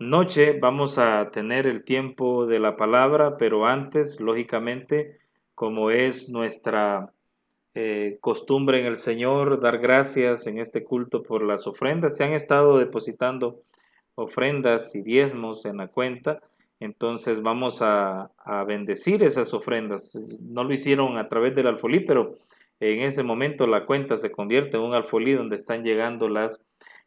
noche vamos a tener el tiempo de la palabra, pero antes, lógicamente, como es nuestra costumbre en el Señor, dar gracias en este culto por las ofrendas. Se han estado depositando ofrendas y diezmos en la cuenta, entonces vamos a bendecir esas ofrendas. No lo hicieron a través del alfolí, pero en ese momento la cuenta se convierte en un alfolí donde están llegando las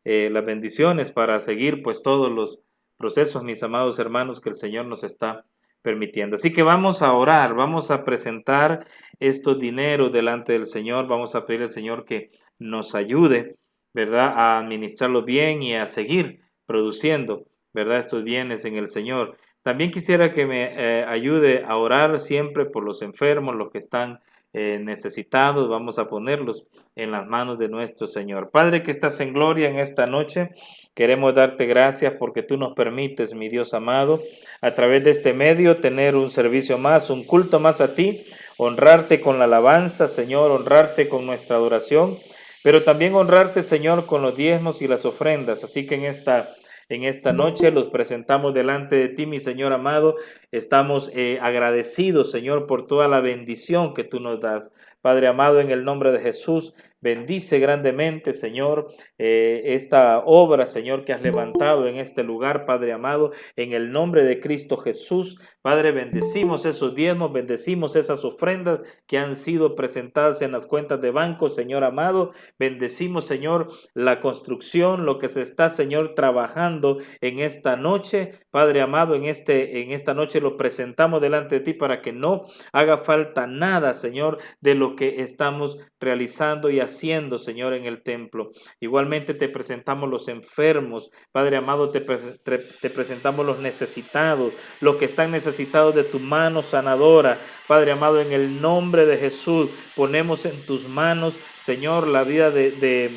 bendiciones para seguir pues todos los procesos, mis amados hermanos, que el Señor nos está permitiendo. Así que vamos a orar, vamos a presentar estos dineros delante del Señor, vamos a pedir al Señor que nos ayude, ¿verdad?, a administrarlos bien y a seguir produciendo, ¿verdad?, estos bienes en el Señor. También quisiera que me ayude a orar siempre por los enfermos, los que están necesitados. Vamos a ponerlos en las manos de nuestro Señor. Padre que estás en gloria en esta noche, queremos darte gracias porque tú nos permites, mi Dios amado, a través de este medio tener un servicio más, un culto más a ti, honrarte con la alabanza, Señor, honrarte con nuestra adoración, pero también honrarte, Señor, con los diezmos y las ofrendas. Así que en esta noche los presentamos delante de ti, mi Señor amado. Estamos agradecidos, Señor, por toda la bendición que tú nos das. Padre amado, en el nombre de Jesús, bendice grandemente, Señor, esta obra, Señor, que has levantado en este lugar, Padre amado, en el nombre de Cristo Jesús. Padre, bendecimos esos diezmos, bendecimos esas ofrendas que han sido presentadas en las cuentas de banco, Señor amado. Bendecimos, Señor, la construcción, lo que se está, Señor, trabajando en esta noche. Padre amado, en esta noche lo presentamos delante de ti para que no haga falta nada, Señor, de lo que estamos realizando y haciendo, Señor, en el templo. Igualmente te presentamos los enfermos, Padre amado, te presentamos los necesitados, los que están necesitados de tu mano sanadora. Padre amado, en el nombre de Jesús, ponemos en tus manos, Señor, la vida de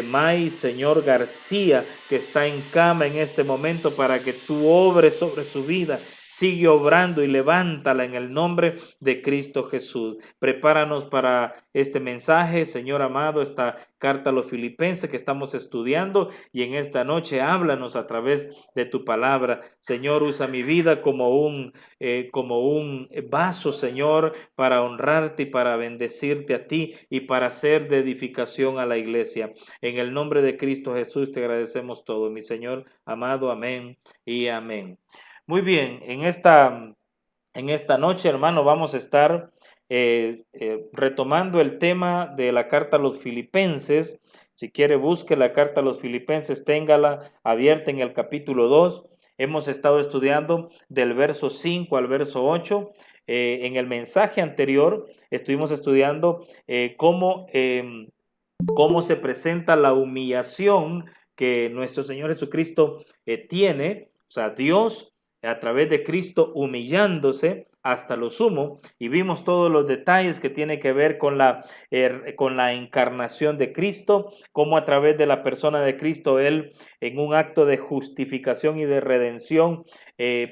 May, Señor García, que está en cama en este momento, para que tú obres sobre su vida. Sigue obrando y levántala en el nombre de Cristo Jesús. Prepáranos para este mensaje, Señor amado, esta carta a los filipenses que estamos estudiando, y en esta noche háblanos a través de tu palabra. Señor, usa mi vida como un vaso, Señor, para honrarte y para bendecirte a ti y para ser de edificación a la iglesia. En el nombre de Cristo Jesús te agradecemos todo, mi Señor amado. Amén y amén. Muy bien, en esta noche, hermano, vamos a estar retomando el tema de la carta a los filipenses. Si quiere, busque la carta a los filipenses, téngala abierta en el capítulo 2. Hemos estado estudiando del verso 5 al verso 8. En el mensaje anterior estuvimos estudiando cómo se presenta la humillación que nuestro Señor Jesucristo tiene, o sea, Dios a través de Cristo humillándose hasta lo sumo, y vimos todos los detalles que tiene que ver con la encarnación de Cristo, cómo a través de la persona de Cristo, Él en un acto de justificación y de redención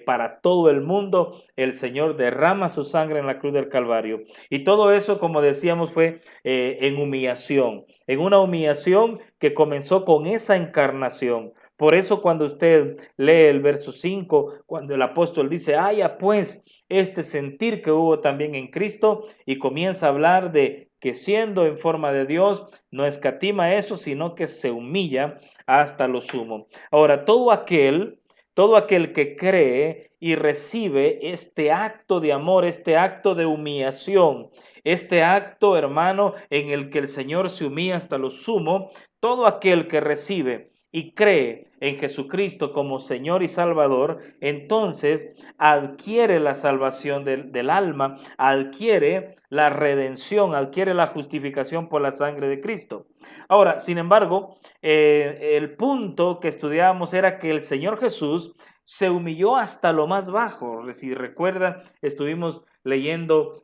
para todo el mundo, el Señor derrama su sangre en la cruz del Calvario. Y todo eso, como decíamos, fue en humillación, en una humillación que comenzó con esa encarnación. Por eso cuando usted lee el verso 5, cuando el apóstol dice, haya pues este sentir que hubo también en Cristo, y comienza a hablar de que siendo en forma de Dios, no escatima eso, sino que se humilla hasta lo sumo. Ahora, todo aquel que cree y recibe este acto de amor, este acto de humillación, este acto, hermano, en el que el Señor se humilla hasta lo sumo, todo aquel que recibe y cree en Jesucristo como Señor y Salvador, entonces adquiere la salvación del alma, adquiere la redención, adquiere la justificación por la sangre de Cristo. Ahora, sin embargo, el punto que estudiábamos era que el Señor Jesús se humilló hasta lo más bajo. Si recuerdan, estuvimos leyendo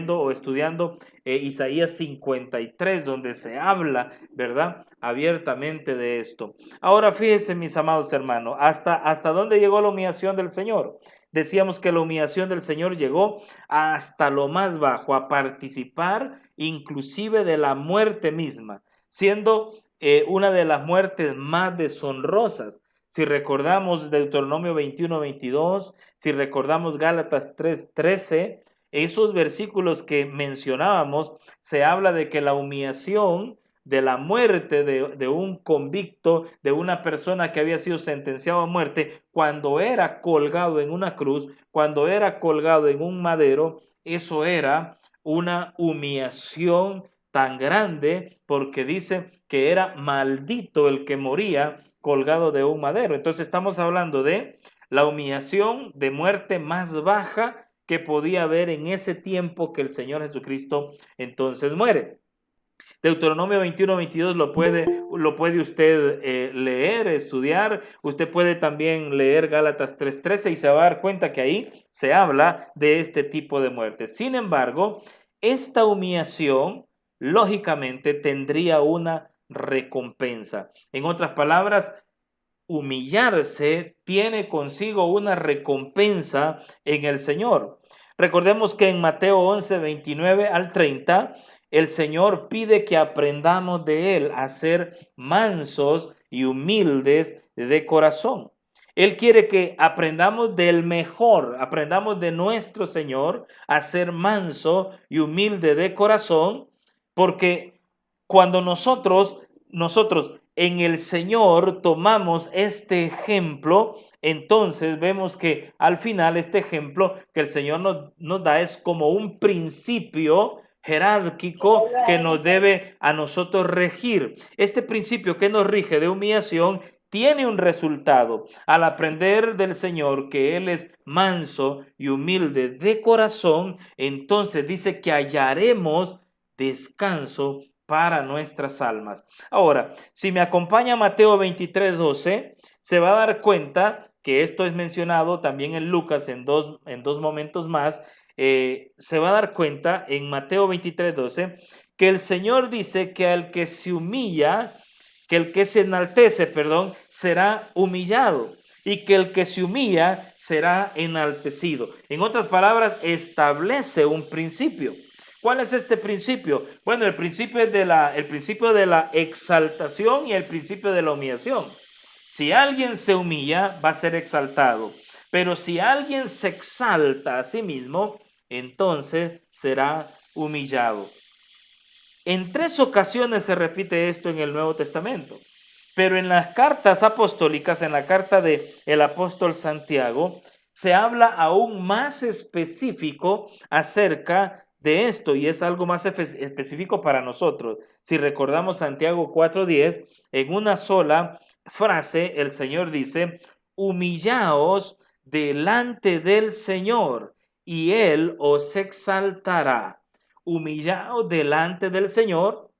o estudiando Isaías 53, donde se habla, ¿verdad?, abiertamente de esto. Ahora fíjense, mis amados hermanos, hasta dónde llegó la humillación del Señor. Decíamos que la humillación del Señor llegó hasta lo más bajo, a participar inclusive de la muerte misma, siendo una de las muertes más deshonrosas. Si recordamos Deuteronomio 21-22, si recordamos Gálatas 3:13, esos versículos que mencionábamos, se habla de que la humillación de la muerte de un convicto, de una persona que había sido sentenciado a muerte, cuando era colgado en una cruz, cuando era colgado en un madero, eso era una humillación tan grande, porque dice que era maldito el que moría colgado de un madero. Entonces estamos hablando de la humillación de muerte más baja que podía haber en ese tiempo que el Señor Jesucristo entonces muere. Deuteronomio 21-22 lo puede usted leer, estudiar. Usted puede también leer Gálatas 3:13 y se va a dar cuenta que ahí se habla de este tipo de muerte. Sin embargo, esta humillación lógicamente tendría una recompensa. En otras palabras, humillarse tiene consigo una recompensa en el Señor. Recordemos que en Mateo 11:29-30, el Señor pide que aprendamos de Él a ser mansos y humildes de corazón. Él quiere que aprendamos del mejor, aprendamos de nuestro Señor a ser manso y humilde de corazón, porque cuando nosotros en el Señor tomamos este ejemplo, entonces vemos que al final este ejemplo que el Señor nos da es como un principio jerárquico que nos debe a nosotros regir. Este principio que nos rige de humillación tiene un resultado. Al aprender del Señor que Él es manso y humilde de corazón, entonces dice que hallaremos descanso para nuestras almas. Ahora, si me acompaña Mateo 23:12, se va a dar cuenta que esto es mencionado también en Lucas en dos momentos más. Se va a dar cuenta en Mateo 23:12 que el Señor dice que al que se humilla, que el que se enaltece, será humillado, y que el que se humilla será enaltecido. En otras palabras, establece un principio. ¿Cuál es este principio? Bueno, el principio es el principio de la exaltación y el principio de la humillación. Si alguien se humilla, va a ser exaltado. Pero si alguien se exalta a sí mismo, entonces será humillado. En 3 ocasiones se repite esto en el Nuevo Testamento. Pero en las cartas apostólicas, en la carta del apóstol Santiago, se habla aún más específico acerca de esto, y es algo más específico para nosotros. Si recordamos Santiago 4:10, en una sola frase el Señor dice: humillaos delante del Señor y Él os exaltará. Humillaos delante del Señor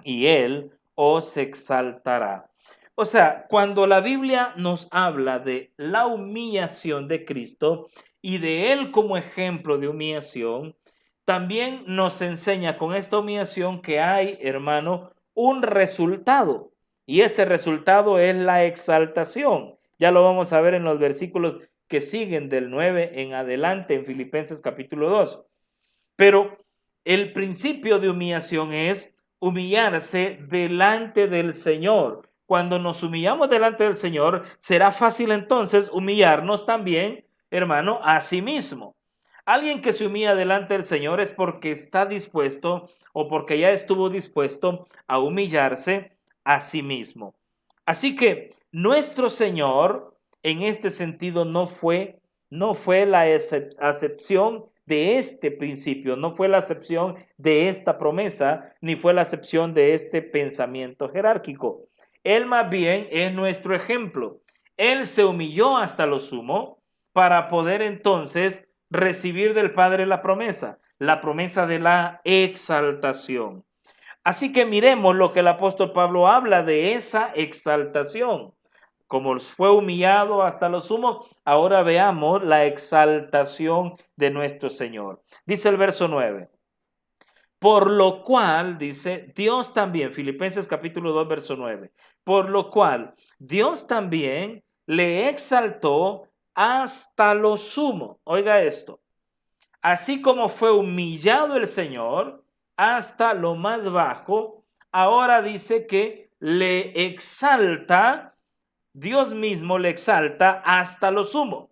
y Él os exaltará. O sea, cuando la Biblia nos habla de la humillación de Cristo y de Él como ejemplo de humillación, también nos enseña con esta humillación que hay, hermano, un resultado. Y ese resultado es la exaltación. Ya lo vamos a ver en los versículos que siguen del 9 en adelante en Filipenses capítulo 2. Pero el principio de humillación es humillarse delante del Señor. Cuando nos humillamos delante del Señor, será fácil entonces humillarnos también, hermano, a sí mismo. Alguien que se humilla delante del Señor es porque está dispuesto o porque ya estuvo dispuesto a humillarse a sí mismo. Así que nuestro Señor en este sentido no fue la acepción de este principio, no fue la acepción de esta promesa, ni fue la acepción de este pensamiento jerárquico. Él más bien es nuestro ejemplo. Él se humilló hasta lo sumo para poder entonces recibir del Padre la promesa de la exaltación. Así que miremos lo que el apóstol Pablo habla de esa exaltación. Como fue humillado hasta lo sumo, ahora veamos la exaltación de nuestro Señor. Dice el verso 9. Por lo cual, dice, Dios también, Filipenses capítulo 2, verso 9. Por lo cual, Dios también le exaltó hasta lo sumo. Oiga esto. Así como fue humillado el Señor hasta lo más bajo, ahora dice que le exalta, Dios mismo le exalta hasta lo sumo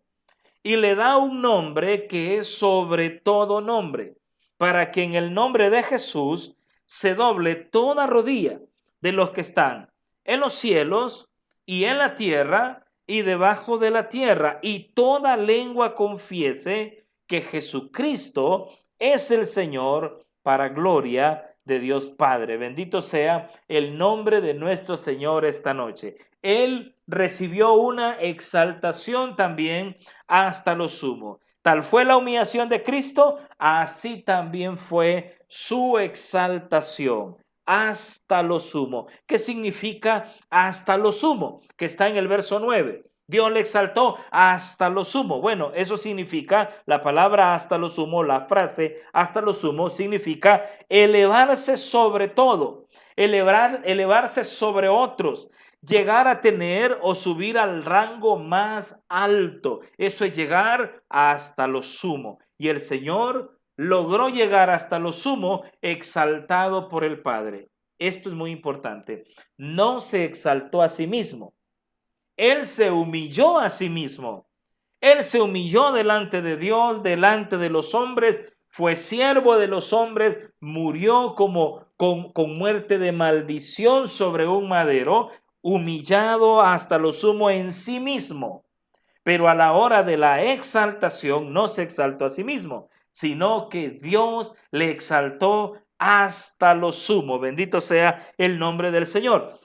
y le da un nombre que es sobre todo nombre, para que en el nombre de Jesús se doble toda rodilla de los que están en los cielos y en la tierra y debajo de la tierra, y toda lengua confiese que Jesucristo es el Señor, para gloria de Dios Padre. Bendito sea el nombre de nuestro Señor esta noche. Él recibió una exaltación también hasta lo sumo. Tal fue la humillación de Cristo, así también fue su exaltación hasta lo sumo. ¿Qué significa hasta lo sumo? Que está en el verso 9. Dios le exaltó hasta lo sumo. Bueno, eso significa, la palabra hasta lo sumo, la frase hasta lo sumo significa elevarse sobre todo, elevarse sobre otros, llegar a tener o subir al rango más alto. Eso es llegar hasta lo sumo. Y el Señor logró llegar hasta lo sumo, exaltado por el Padre. Esto es muy importante. No se exaltó a sí mismo. Él se humilló a sí mismo. Él se humilló delante de Dios, delante de los hombres, fue siervo de los hombres, murió con muerte de maldición sobre un madero, humillado hasta lo sumo en sí mismo. Pero a la hora de la exaltación no se exaltó a sí mismo, sino que Dios le exaltó hasta lo sumo. Bendito sea el nombre del Señor.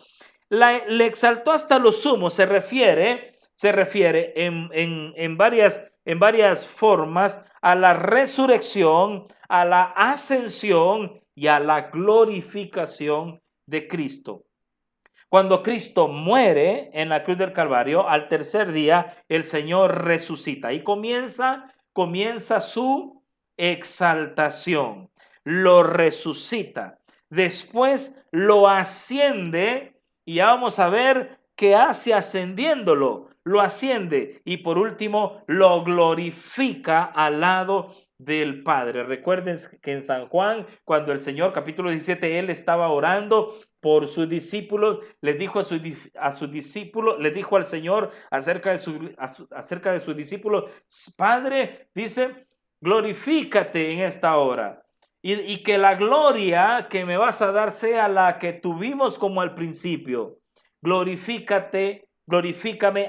Le exaltó hasta lo sumo se refiere en varias formas a la resurrección, a la ascensión y a la glorificación de Cristo. Cuando Cristo muere en la cruz del Calvario, al tercer día el Señor resucita y comienza su exaltación. Lo resucita. Después lo asciende y ya vamos a ver qué hace ascendiéndolo. Lo asciende y por último lo glorifica al lado del Padre. Recuerden que en San Juan, cuando el Señor, capítulo 17, él estaba orando por sus discípulos, le dijo a sus discípulos, le dijo al Señor acerca de sus discípulos: Padre, dice, glorifícate en esta hora. Y que la gloria que me vas a dar sea la que tuvimos como al principio. Glorifícame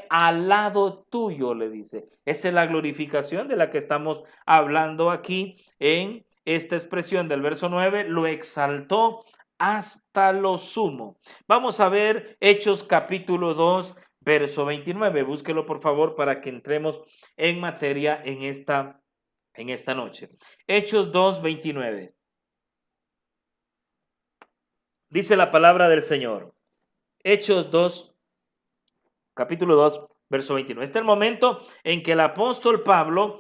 al lado tuyo, le dice. Esa es la glorificación de la que estamos hablando aquí en esta expresión del verso 9. Lo exaltó hasta lo sumo. Vamos a ver Hechos capítulo 2, verso 29. Búsquelo por favor para que entremos en materia en esta noche. Hechos 2, 29. Dice la palabra del Señor. Hechos 2, capítulo 2, verso 29. Este es el momento en que el apóstol Pedro,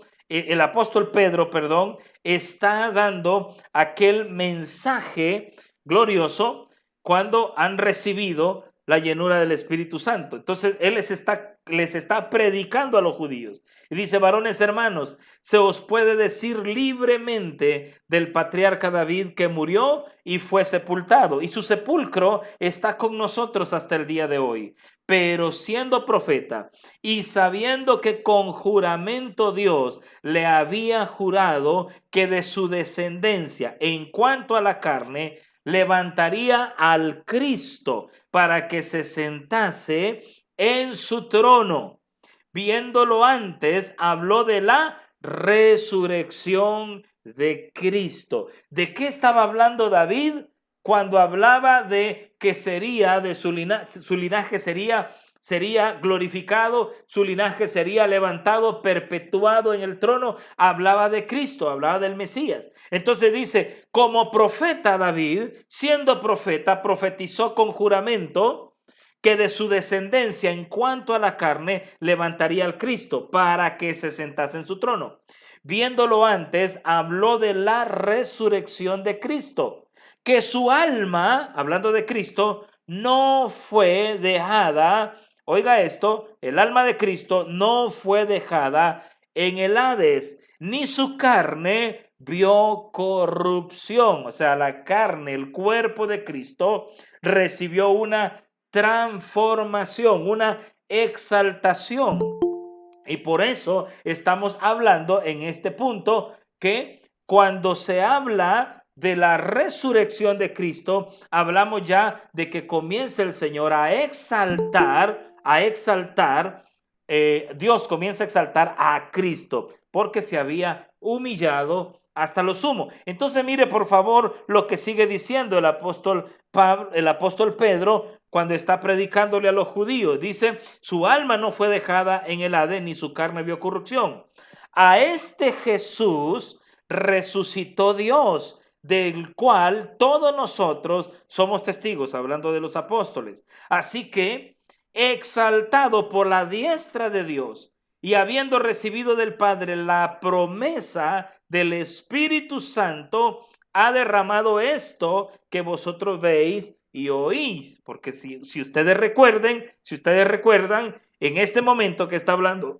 está dando aquel mensaje glorioso cuando han recibido la llenura del Espíritu Santo. Entonces, él les está predicando a los judíos. Y dice: varones hermanos, se os puede decir libremente del patriarca David, que murió y fue sepultado, y su sepulcro está con nosotros hasta el día de hoy. Pero siendo profeta y sabiendo que con juramento Dios le había jurado que de su descendencia, en cuanto a la carne, levantaría al Cristo para que se sentase en su trono. Viéndolo antes, habló de la resurrección de Cristo. ¿De qué estaba hablando David cuando hablaba de que sería de su linaje sería glorificado, su linaje sería levantado, perpetuado en el trono? Hablaba de Cristo, hablaba del Mesías. Entonces dice, como profeta David, siendo profeta, profetizó con juramento que de su descendencia en cuanto a la carne levantaría al Cristo para que se sentase en su trono. Viéndolo antes, habló de la resurrección de Cristo, que su alma, hablando de Cristo, no fue dejada. Oiga esto, el alma de Cristo no fue dejada en el Hades, ni su carne vio corrupción. O sea, la carne, el cuerpo de Cristo, recibió una transformación, una exaltación. Y por eso estamos hablando en este punto que cuando se habla de la resurrección de Cristo, hablamos ya de que comienza el Señor a exaltar, Dios comienza a exaltar a Cristo porque se había humillado hasta lo sumo. Entonces mire por favor lo que sigue diciendo el apóstol Pedro cuando está predicándole a los judíos. Dice, su alma no fue dejada en el Hades ni su carne vio corrupción. A este Jesús resucitó Dios, del cual todos nosotros somos testigos, hablando de los apóstoles. Así que, exaltado por la diestra de Dios y habiendo recibido del Padre la promesa del Espíritu Santo, ha derramado esto que vosotros veis y oís. Porque si ustedes recuerdan, en este momento que está hablando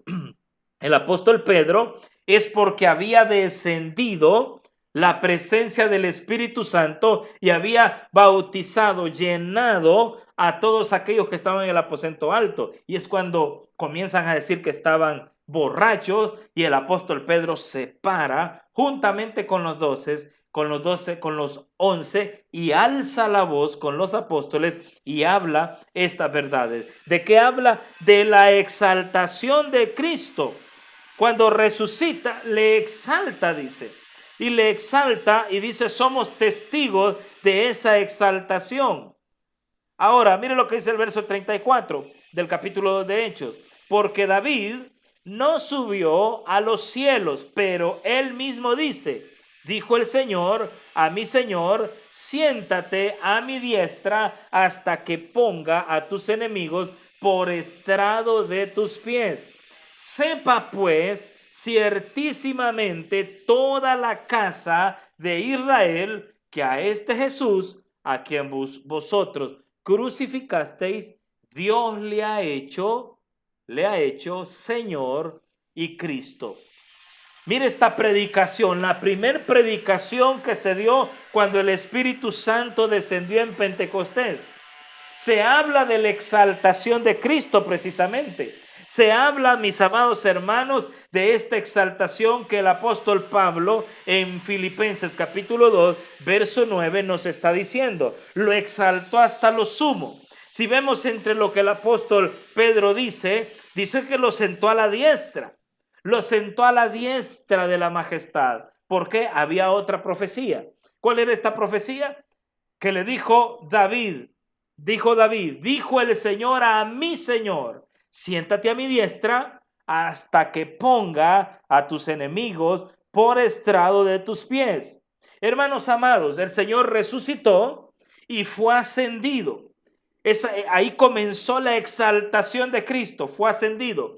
el apóstol Pedro, es porque había descendido la presencia del Espíritu Santo y había bautizado, llenado a todos aquellos que estaban en el aposento alto. Y es cuando comienzan a decir que estaban borrachos y el apóstol Pedro se para juntamente con los 11 y alza la voz con los apóstoles y habla estas verdades. ¿De qué habla? De la exaltación de Cristo. Cuando resucita, le exalta, dice. Y le exalta y dice, somos testigos de esa exaltación. Ahora, mire lo que dice el verso 34 del capítulo 2 de Hechos. Porque David no subió a los cielos, pero él mismo dice, dijo el Señor a mi Señor, siéntate a mi diestra hasta que ponga a tus enemigos por estrado de tus pies. Sepa pues ciertísimamente toda la casa de Israel que a este Jesús, a quien vosotros crucificasteis, Dios le ha hecho Señor y Cristo. Mire esta predicación, la primer predicación que se dio cuando el Espíritu Santo descendió en Pentecostés. Se habla de la exaltación de Cristo precisamente. Se habla, mis amados hermanos, de esta exaltación que el apóstol Pablo en Filipenses capítulo 2, verso 9 nos está diciendo. Lo exaltó hasta lo sumo. Si vemos entre lo que el apóstol Pedro dice que lo sentó a la diestra. Lo sentó a la diestra de la majestad. Porque había otra profecía. ¿Cuál era esta profecía? Que le dijo David, dijo el Señor a mi Señor, siéntate a mi diestra hasta que ponga a tus enemigos por estrado de tus pies. Hermanos amados, el Señor resucitó y fue ascendido. Ahí comenzó la exaltación de Cristo, fue ascendido.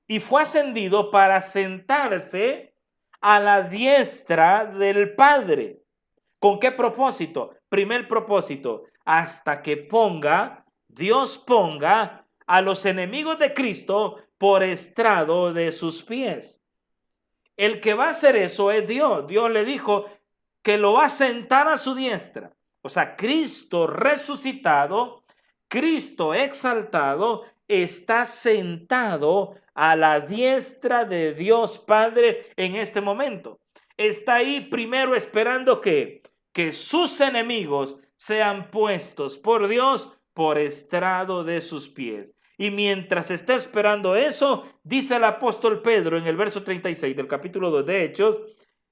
Y fue ascendido para sentarse a la diestra del Padre. ¿Con qué propósito? Primer propósito, hasta que Dios ponga a los enemigos de Cristo por estrado de sus pies. El que va a hacer eso es Dios. Dios le dijo que lo va a sentar a su diestra. O sea, Cristo resucitado, Cristo exaltado, está sentado a la diestra de Dios Padre en este momento. Está ahí primero esperando que sus enemigos sean puestos por Dios por estrado de sus pies. Y mientras está esperando eso, dice el apóstol Pedro en el verso 36 del capítulo 2 de Hechos,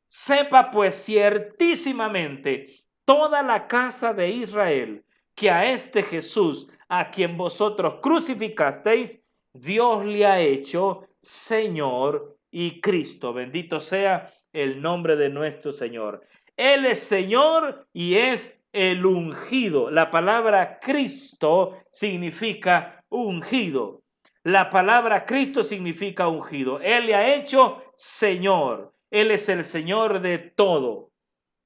sepa pues ciertísimamente toda la casa de Israel que a este Jesús, a quien vosotros crucificasteis, Dios le ha hecho Señor y Cristo. Bendito sea el nombre de nuestro Señor. Él es Señor y es el ungido. La palabra Cristo significa ungido. La palabra Cristo significa ungido. Él le ha hecho Señor. Él es el Señor de todo.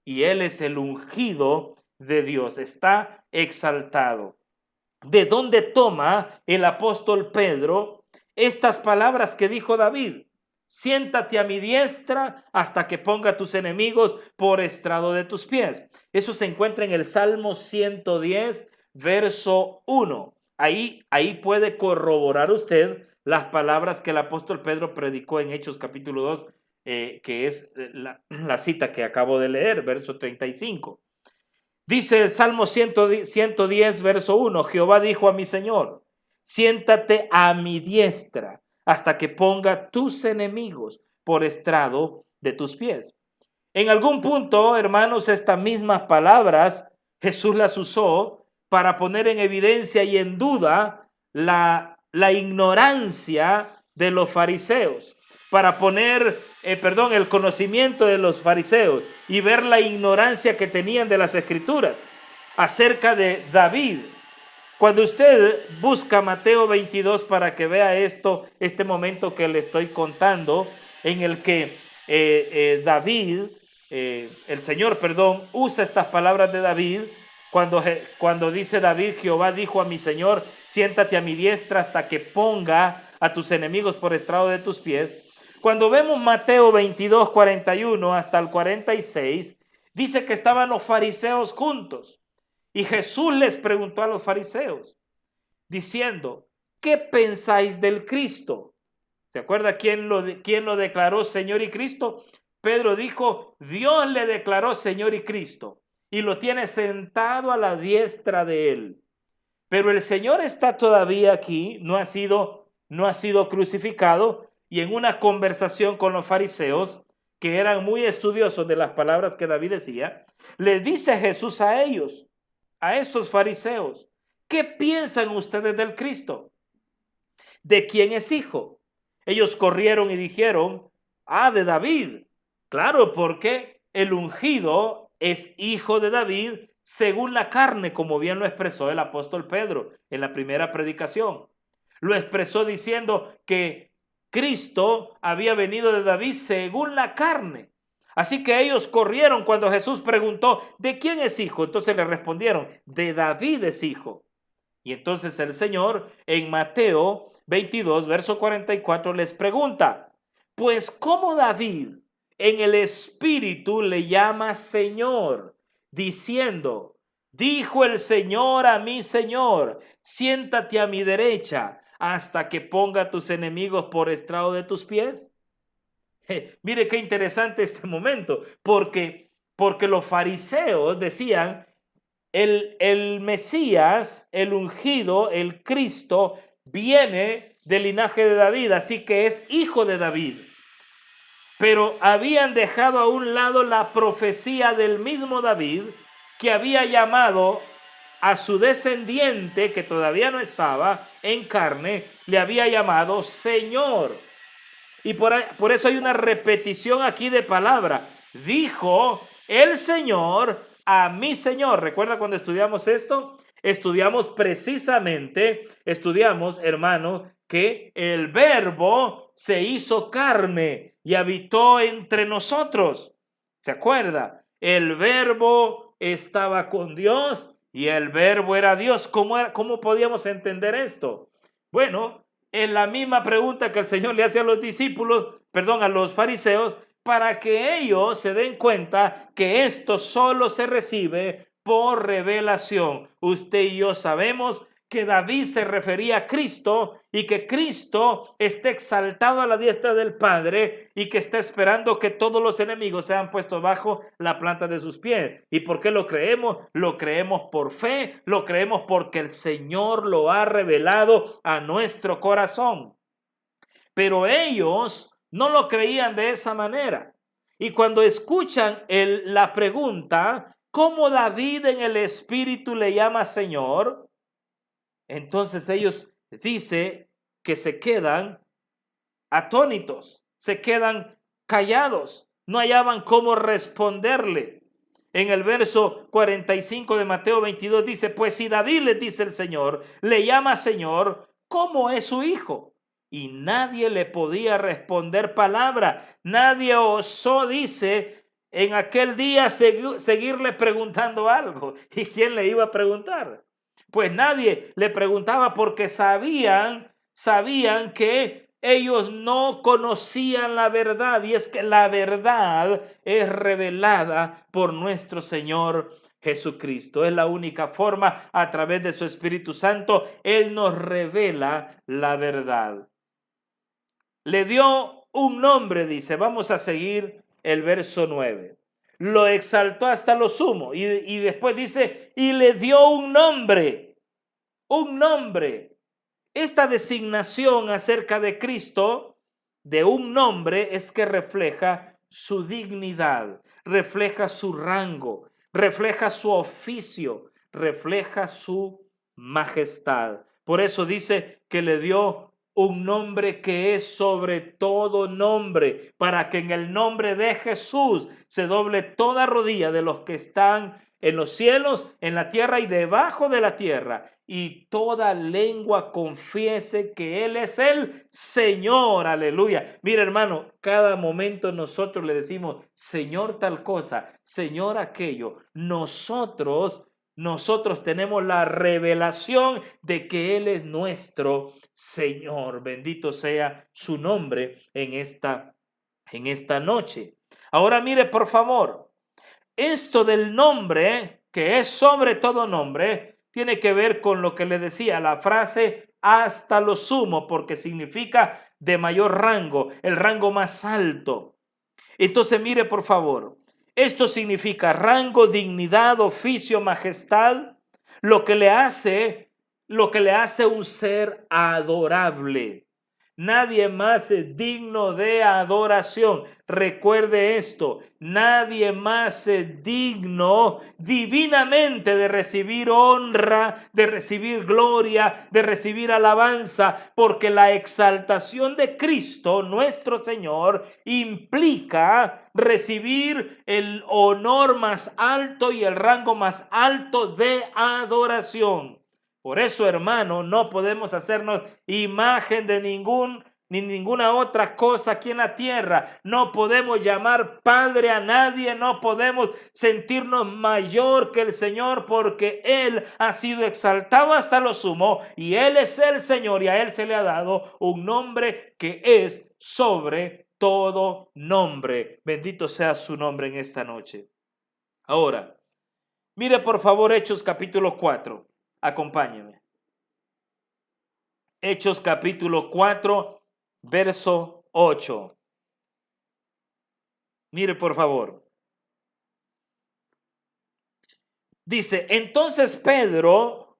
Y Él es el ungido de Dios. Está exaltado. ¿De dónde toma el apóstol Pedro estas palabras que dijo David? Siéntate a mi diestra hasta que ponga a tus enemigos por estrado de tus pies. Eso se encuentra en el Salmo 110, verso 1. Ahí puede corroborar usted las palabras que el apóstol Pedro predicó en Hechos capítulo 2, que es la cita que acabo de leer, verso 35. Dice el Salmo 110, verso 1, Jehová dijo a mi Señor, siéntate a mi diestra hasta que ponga tus enemigos por estrado de tus pies. En algún punto, hermanos, estas mismas palabras Jesús las usó para poner en evidencia y en duda la ignorancia de los fariseos, para poner, el conocimiento de los fariseos y ver la ignorancia que tenían de las escrituras acerca de David. Cuando usted busca Mateo 22 para que vea este momento que le estoy contando, en el que el Señor, usa estas palabras de David, cuando dice David, Jehová dijo a mi Señor, siéntate a mi diestra hasta que ponga a tus enemigos por estrado de tus pies. Cuando vemos Mateo 22, 41 hasta el 46, dice que estaban los fariseos juntos. Y Jesús les preguntó a los fariseos, diciendo, ¿qué pensáis del Cristo? ¿Se acuerda quién lo declaró Señor y Cristo? Pedro dijo, Dios le declaró Señor y Cristo y lo tiene sentado a la diestra de él. Pero el Señor está todavía aquí, no ha sido crucificado, y en una conversación con los fariseos, que eran muy estudiosos de las palabras que David decía, le dice Jesús a ellos, a estos fariseos, ¿qué piensan ustedes del Cristo? ¿De quién es hijo? Ellos corrieron y dijeron, de David. Claro, porque el ungido es hijo de David según la carne, como bien lo expresó el apóstol Pedro en la primera predicación. Lo expresó diciendo que Cristo había venido de David según la carne. Así que ellos corrieron cuando Jesús preguntó, ¿de quién es hijo? Entonces le respondieron, de David es hijo. Y entonces el Señor en Mateo 22, verso 44 les pregunta, pues ¿cómo David en el Espíritu le llama Señor, diciendo, dijo el Señor a mi Señor, siéntate a mi derecha hasta que ponga tus enemigos por estrado de tus pies? Mire qué interesante este momento, porque los fariseos decían, el Mesías, el ungido, el Cristo, viene del linaje de David, así que es hijo de David. Pero habían dejado a un lado la profecía del mismo David, que había llamado a su descendiente, que todavía no estaba en carne, le había llamado Señor. Y por eso hay una repetición aquí de palabra. Dijo el Señor a mi Señor. ¿Recuerda cuando estudiamos esto? Estudiamos, hermano, que el Verbo se hizo carne y habitó entre nosotros. ¿Se acuerda? El Verbo estaba con Dios y el Verbo era Dios. ¿Cómo podíamos entender esto? Bueno, es la misma pregunta que el Señor le hace a los a los fariseos, para que ellos se den cuenta que esto solo se recibe por revelación. Usted y yo sabemos que David se refería a Cristo y que Cristo está exaltado a la diestra del Padre y que está esperando que todos los enemigos sean puestos bajo la planta de sus pies. ¿Y por qué lo creemos? Lo creemos por fe, lo creemos porque el Señor lo ha revelado a nuestro corazón. Pero ellos no lo creían de esa manera. Y cuando escuchan la pregunta, ¿cómo David en el Espíritu le llama Señor? Entonces ellos dice que se quedan atónitos, se quedan callados, no hallaban cómo responderle. En el verso 45 de Mateo 22 dice, pues si David, le dice el Señor, le llama Señor, ¿cómo es su hijo? Y nadie le podía responder palabra. Nadie osó, dice, en aquel día seguirle preguntando algo. ¿Y quién le iba a preguntar? Pues nadie le preguntaba porque sabían que ellos no conocían la verdad. Y es que la verdad es revelada por nuestro Señor Jesucristo. Es la única forma, a través de su Espíritu Santo, Él nos revela la verdad. Le dio un nombre, dice. Vamos a seguir el verso 9. Lo exaltó hasta lo sumo. Y después dice, y le dio un nombre. Un nombre. Esta designación acerca de Cristo, de un nombre, es que refleja su dignidad, refleja su rango, refleja su oficio, refleja su majestad. Por eso dice que le dio un nombre que es sobre todo nombre, para que en el nombre de Jesús se doble toda rodilla de los que están en los cielos, en la tierra y debajo de la tierra, y toda lengua confiese que Él es el Señor. Aleluya. Mira, hermano, cada momento nosotros le decimos, Señor tal cosa, Señor aquello. Nosotros tenemos la revelación de que Él es nuestro Señor. Bendito sea su nombre en esta noche. Ahora mire, por favor, esto del nombre, que es sobre todo nombre, tiene que ver con lo que le decía, la frase hasta lo sumo, porque significa de mayor rango, el rango más alto. Entonces mire, por favor, esto significa rango, dignidad, oficio, majestad, lo que le hace un ser adorable. Nadie más es digno de adoración. Recuerde esto, nadie más es digno divinamente de recibir honra, de recibir gloria, de recibir alabanza, porque la exaltación de Cristo, nuestro Señor, implica recibir el honor más alto y el rango más alto de adoración. Por eso, hermano, no podemos hacernos imagen de ninguna otra cosa aquí en la tierra. No podemos llamar Padre a nadie, no podemos sentirnos mayor que el Señor, porque Él ha sido exaltado hasta lo sumo y Él es el Señor, y a Él se le ha dado un nombre que es sobre todo nombre. Bendito sea su nombre en esta noche. Ahora, mire por favor Hechos capítulo 4. Acompáñeme. Hechos capítulo 4, verso 8. Mire por favor. Dice, entonces Pedro,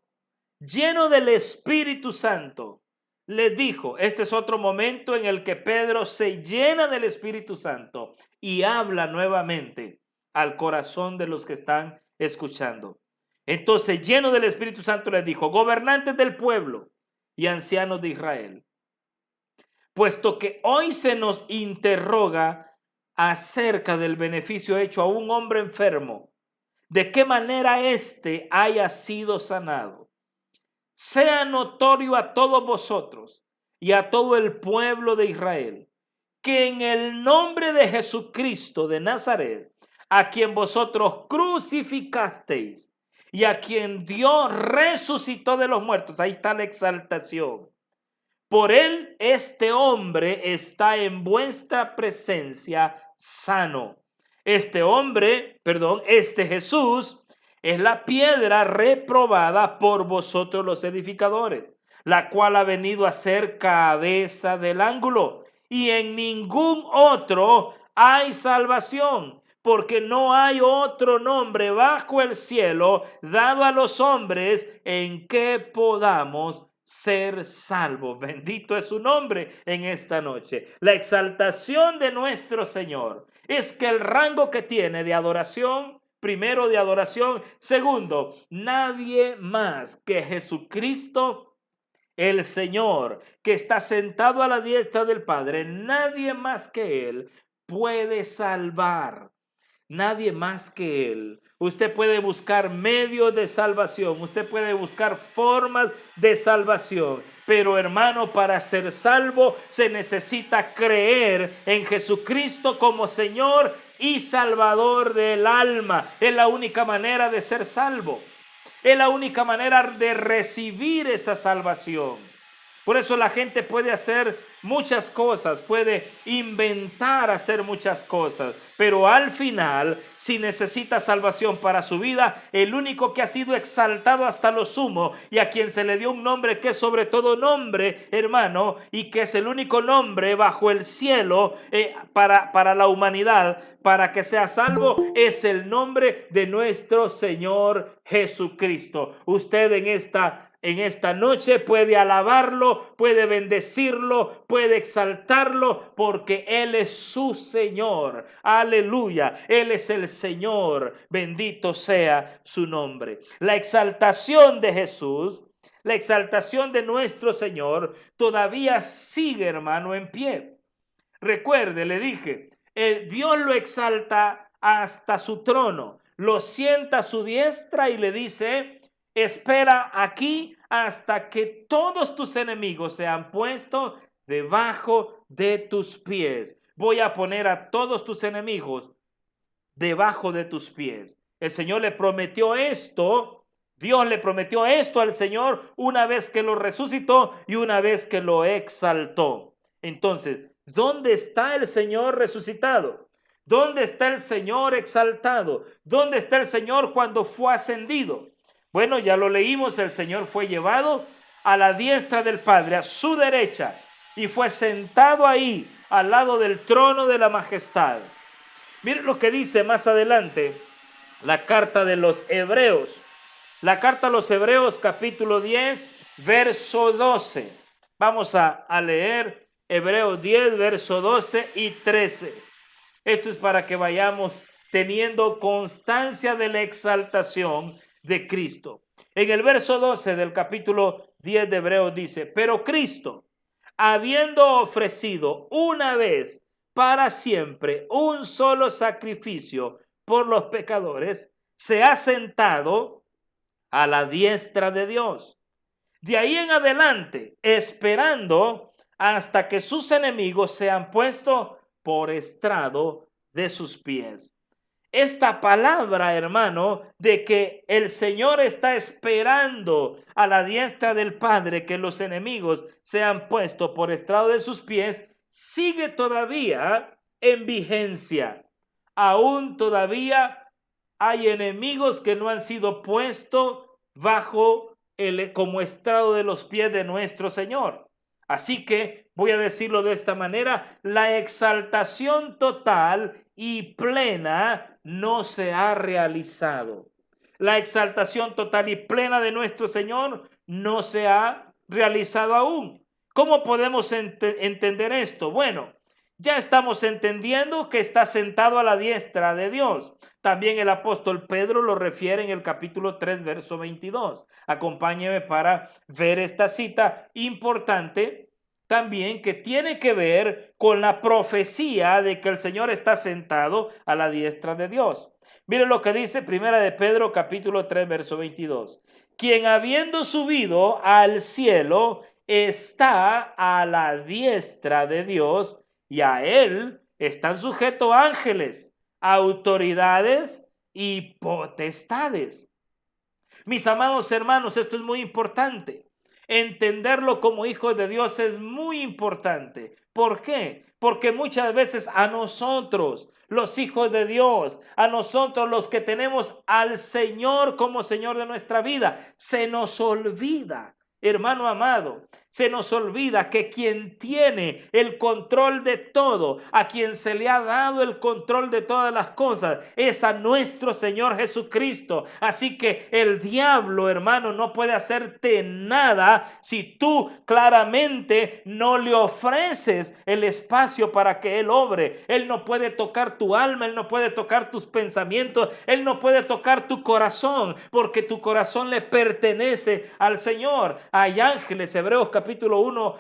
lleno del Espíritu Santo, le dijo, este es otro momento en el que Pedro se llena del Espíritu Santo y habla nuevamente al corazón de los que están escuchando. Entonces, lleno del Espíritu Santo, le dijo, gobernantes del pueblo y ancianos de Israel, puesto que hoy se nos interroga acerca del beneficio hecho a un hombre enfermo, de qué manera éste haya sido sanado, sea notorio a todos vosotros y a todo el pueblo de Israel, que en el nombre de Jesucristo de Nazaret, a quien vosotros crucificasteis y a quien Dios resucitó de los muertos, ahí está la exaltación. Por él este hombre está en vuestra presencia sano. Este Jesús es la piedra reprobada por vosotros los edificadores, la cual ha venido a ser cabeza del ángulo. Y en ningún otro hay salvación, porque no hay otro nombre bajo el cielo dado a los hombres en que podamos ser salvos. Bendito es su nombre en esta noche. La exaltación de nuestro Señor es que el rango que tiene de adoración, primero de adoración, segundo, nadie más que Jesucristo el Señor, que está sentado a la diestra del Padre, nadie más que Él puede salvar. Nadie más que Él. Usted puede buscar medios de salvación, usted puede buscar formas de salvación, pero hermano, para ser salvo se necesita creer en Jesucristo como Señor y Salvador del alma. Es la única manera de ser salvo. Es la única manera de recibir esa salvación. Por eso la gente puede hacer muchas cosas, puede inventar hacer muchas cosas, pero al final, si necesita salvación para su vida, el único que ha sido exaltado hasta lo sumo y a quien se le dio un nombre que es sobre todo nombre, hermano, y que es el único nombre bajo el cielo para la humanidad, para que sea salvo, es el nombre de nuestro Señor Jesucristo. Usted en esta noche puede alabarlo, puede bendecirlo, puede exaltarlo, porque Él es su Señor. Aleluya, Él es el Señor, bendito sea su nombre. La exaltación de Jesús, la exaltación de nuestro Señor, todavía sigue, hermano, en pie. Recuerde, le dije, Dios lo exalta hasta su trono, lo sienta a su diestra y le dice: espera aquí hasta que todos tus enemigos sean puestos debajo de tus pies. Voy a poner a todos tus enemigos debajo de tus pies. El Señor le prometió esto. Dios le prometió esto al Señor una vez que lo resucitó y una vez que lo exaltó. Entonces, ¿dónde está el Señor resucitado? ¿Dónde está el Señor exaltado? ¿Dónde está el Señor cuando fue ascendido? Bueno, ya lo leímos, el Señor fue llevado a la diestra del Padre, a su derecha, y fue sentado ahí, al lado del trono de la majestad. Miren lo que dice más adelante la carta de los Hebreos. La carta a los Hebreos, capítulo 10, verso 12. Vamos a leer Hebreos 10, verso 12 y 13. Esto es para que vayamos teniendo constancia de la exaltación de Cristo. En el verso 12 del capítulo 10 de Hebreos dice: pero Cristo, habiendo ofrecido una vez para siempre un solo sacrificio por los pecadores, se ha sentado a la diestra de Dios. De ahí en adelante, esperando hasta que sus enemigos sean puestos por estrado de sus pies. Esta palabra, hermano, de que el Señor está esperando a la diestra del Padre que los enemigos sean puestos por estrado de sus pies, sigue todavía en vigencia. Aún todavía hay enemigos que no han sido puestos como estrado de los pies de nuestro Señor. Así que voy a decirlo de esta manera: la exaltación total y plena no se ha realizado. La exaltación total y plena de nuestro Señor no se ha realizado aún. ¿Cómo podemos entender esto? Bueno, ya estamos entendiendo que está sentado a la diestra de Dios. También el apóstol Pedro lo refiere en el capítulo 3, verso 22. Acompáñeme para ver esta cita importante también, que tiene que ver con la profecía de que el Señor está sentado a la diestra de Dios. Miren lo que dice Primera de Pedro, capítulo 3, verso 22. Quien habiendo subido al cielo está a la diestra de Dios, y a él están sujetos ángeles, autoridades y potestades. Mis amados hermanos, esto es muy importante. Entenderlo como hijos de Dios es muy importante. ¿Por qué? Porque muchas veces a nosotros, los hijos de Dios, a nosotros los que tenemos al Señor como Señor de nuestra vida, se nos olvida, hermano amado, se nos olvida que quien tiene el control de todo, a quien se le ha dado el control de todas las cosas, es a nuestro Señor Jesucristo. Así que el diablo, hermano, no puede hacerte nada si tú claramente no le ofreces el espacio para que Él obre. Él no puede tocar tu alma, Él no puede tocar tus pensamientos, Él no puede tocar tu corazón, porque tu corazón le pertenece al Señor. Hay ángeles, Hebreos capítulo 1,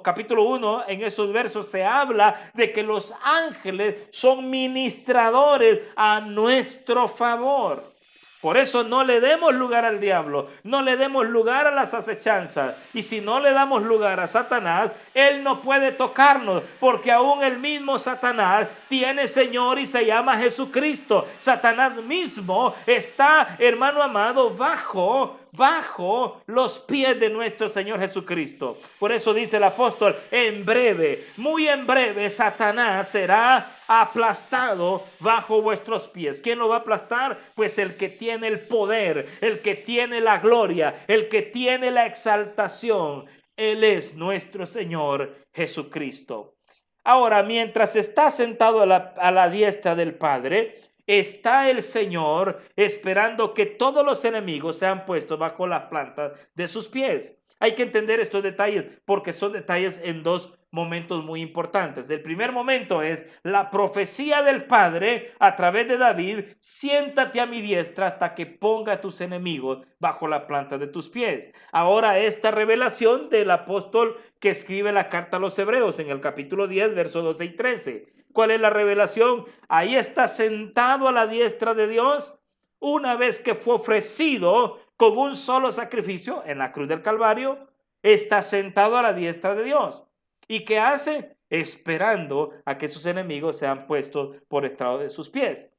capítulo 1, en esos versos se habla de que los ángeles son ministradores a nuestro favor. Por eso no le demos lugar al diablo, no le demos lugar a las acechanzas. Y si no le damos lugar a Satanás, él no puede tocarnos, porque aún el mismo Satanás tiene Señor y se llama Jesucristo. Satanás mismo está, hermano amado, bajo bajo los pies de nuestro Señor Jesucristo. Por eso dice el apóstol, en breve, muy en breve, Satanás será aplastado bajo vuestros pies. ¿Quién lo va a aplastar? Pues el que tiene el poder, el que tiene la gloria, el que tiene la exaltación. Él es nuestro Señor Jesucristo. Ahora, mientras está sentado a la diestra del Padre, está el Señor esperando que todos los enemigos sean puestos bajo las plantas de sus pies. Hay que entender estos detalles porque son detalles en dos momentos muy importantes. El primer momento es la profecía del Padre a través de David: siéntate a mi diestra hasta que ponga a tus enemigos bajo la planta de tus pies. Ahora esta revelación del apóstol que escribe la carta a los Hebreos en el capítulo 10, versos 12 y 13. ¿Cuál es la revelación? Ahí está sentado a la diestra de Dios, una vez que fue ofrecido con un solo sacrificio en la cruz del Calvario, está sentado a la diestra de Dios. ¿Y qué hace? Esperando a que sus enemigos sean puestos por estrado de sus pies.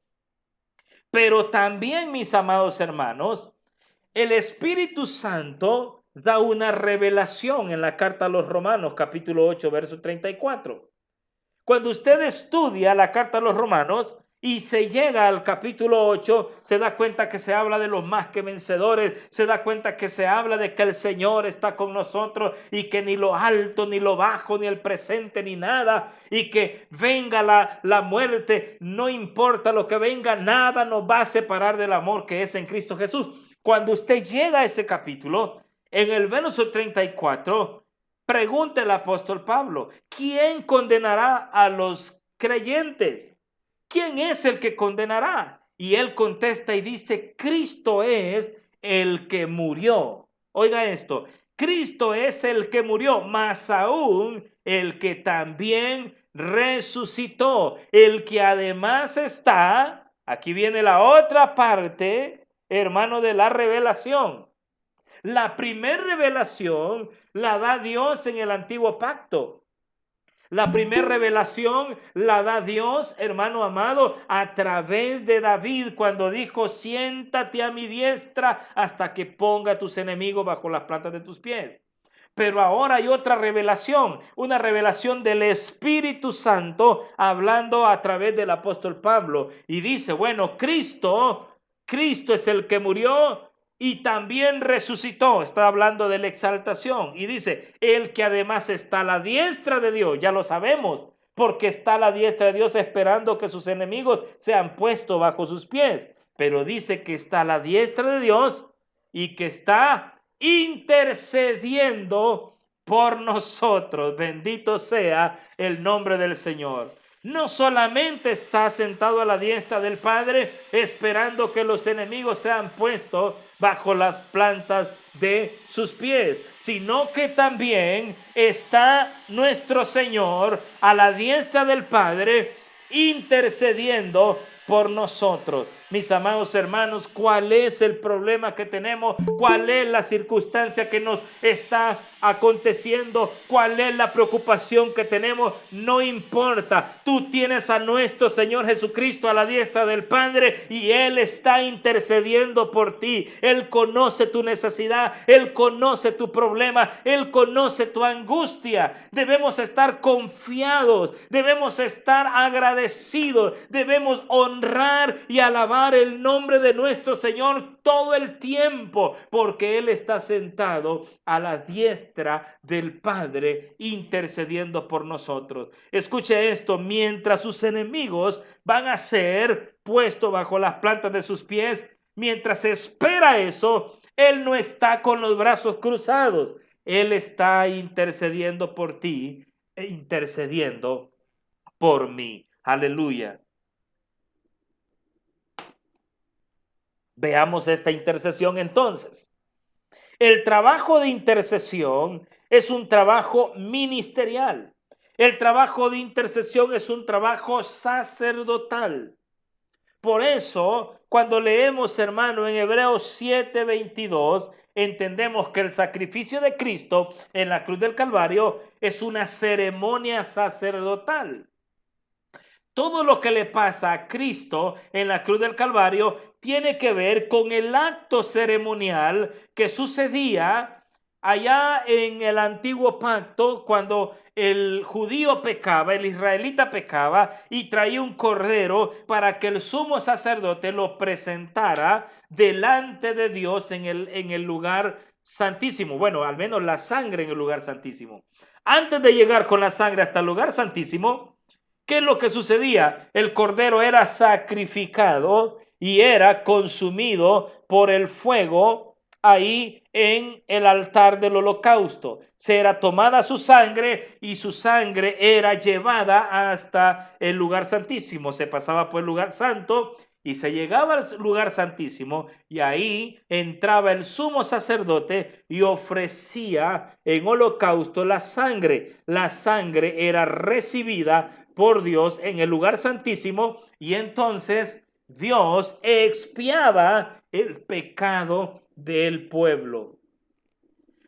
Pero también, mis amados hermanos, el Espíritu Santo da una revelación en la carta a los Romanos, capítulo 8, verso 34. Cuando usted estudia la carta a los Romanos y se llega al capítulo 8, se da cuenta que se habla de los más que vencedores, se da cuenta que se habla de que el Señor está con nosotros y que ni lo alto, ni lo bajo, ni el presente, ni nada, y que venga la muerte, no importa lo que venga, nada nos va a separar del amor que es en Cristo Jesús. Cuando usted llega a ese capítulo, en el verso 34, pregunta el apóstol Pablo: ¿quién condenará a los creyentes? ¿Quién es el que condenará? Y él contesta y dice: Cristo es el que murió. Oiga esto: Cristo es el que murió, más aún el que también resucitó, el que además está, aquí viene la otra parte, hermano, de la revelación. La primera revelación la da Dios en el antiguo pacto. La primera revelación la da Dios, hermano amado, a través de David, cuando dijo: siéntate a mi diestra hasta que ponga a tus enemigos bajo las plantas de tus pies. Pero ahora hay otra revelación, una revelación del Espíritu Santo, hablando a través del apóstol Pablo. Y dice: bueno, Cristo es el que murió y también resucitó. Está hablando de la exaltación. Y dice: el que además está a la diestra de Dios. Ya lo sabemos, porque está a la diestra de Dios esperando que sus enemigos sean puestos bajo sus pies. Pero dice que está a la diestra de Dios y que está intercediendo por nosotros. Bendito sea el nombre del Señor. No solamente está sentado a la diestra del Padre esperando que los enemigos sean puestos bajo las plantas de sus pies, sino que también está nuestro Señor a la diestra del Padre intercediendo por nosotros. Mis amados hermanos, ¿cuál es el problema que tenemos? ¿Cuál es la circunstancia que nos está aconteciendo? ¿Cuál es la preocupación que tenemos? No importa. Tú tienes a nuestro Señor Jesucristo a la diestra del Padre y Él está intercediendo por ti. Él conoce tu necesidad, Él conoce tu problema, Él conoce tu angustia. Debemos estar confiados, debemos estar agradecidos, debemos honrar y alabar el nombre de nuestro Señor todo el tiempo, porque Él está sentado a la diestra del Padre intercediendo por nosotros. Escuche esto: mientras sus enemigos van a ser puestos bajo las plantas de sus pies, mientras espera eso, Él no está con los brazos cruzados. Él está intercediendo por ti e intercediendo por mí. Aleluya. Veamos esta intercesión entonces. El trabajo de intercesión es un trabajo ministerial. El trabajo de intercesión es un trabajo sacerdotal. Por eso, cuando leemos, hermano, en Hebreos 7:22, entendemos que el sacrificio de Cristo en la cruz del Calvario es una ceremonia sacerdotal. Todo lo que le pasa a Cristo en la cruz del Calvario tiene que ver con el acto ceremonial que sucedía allá en el antiguo pacto cuando el judío pecaba, el israelita pecaba y traía un cordero para que el sumo sacerdote lo presentara delante de Dios en el lugar santísimo. Bueno, al menos la sangre en el lugar santísimo. Antes de llegar con la sangre hasta el lugar santísimo, ¿qué es lo que sucedía? El cordero era sacrificado y era consumido por el fuego ahí en el altar del holocausto. Se era tomada su sangre y su sangre era llevada hasta el lugar santísimo. Se pasaba por el lugar santo y se llegaba al lugar santísimo y ahí entraba el sumo sacerdote y ofrecía en holocausto la sangre. La sangre era recibida por Dios en el lugar santísimo y entonces Dios expiaba el pecado del pueblo.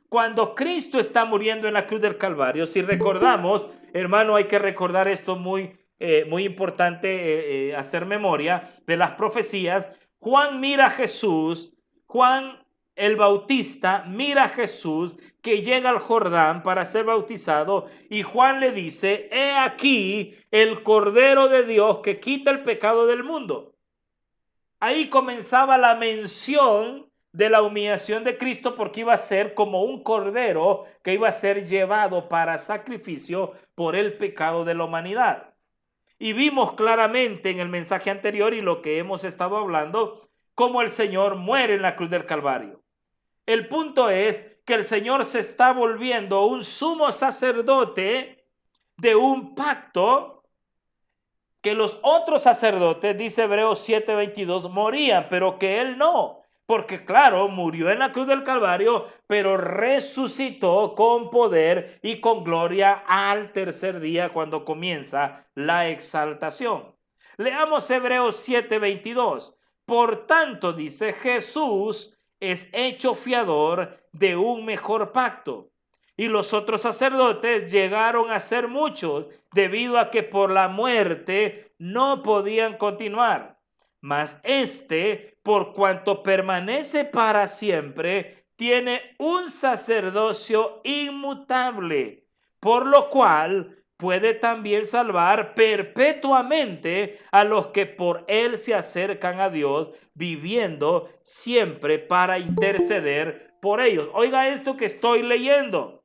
Cuando Cristo está muriendo en la cruz del Calvario, si recordamos, hermano, hay que recordar esto muy importante, hacer memoria de las profecías. Juan mira a Jesús, Juan el Bautista mira a Jesús que llega al Jordán para ser bautizado y Juan le dice: he aquí el Cordero de Dios que quita el pecado del mundo. Ahí comenzaba la mención de la humillación de Cristo, porque iba a ser como un cordero que iba a ser llevado para sacrificio por el pecado de la humanidad. Y vimos claramente en el mensaje anterior y lo que hemos estado hablando, cómo el Señor muere en la cruz del Calvario. El punto es que el Señor se está volviendo un sumo sacerdote de un pacto que los otros sacerdotes, dice Hebreos 7:22, morían, pero que él no. Porque claro, murió en la cruz del Calvario, pero resucitó con poder y con gloria al tercer día cuando comienza la exaltación. Leamos Hebreos 7:22. Por tanto, dice, Jesús es hecho fiador de un mejor pacto. Y los otros sacerdotes llegaron a ser muchos, debido a que por la muerte no podían continuar. Mas por cuanto permanece para siempre, tiene un sacerdocio inmutable, por lo cual puede también salvar perpetuamente a los que por él se acercan a Dios, viviendo siempre para interceder por ellos. Oiga esto que estoy leyendo.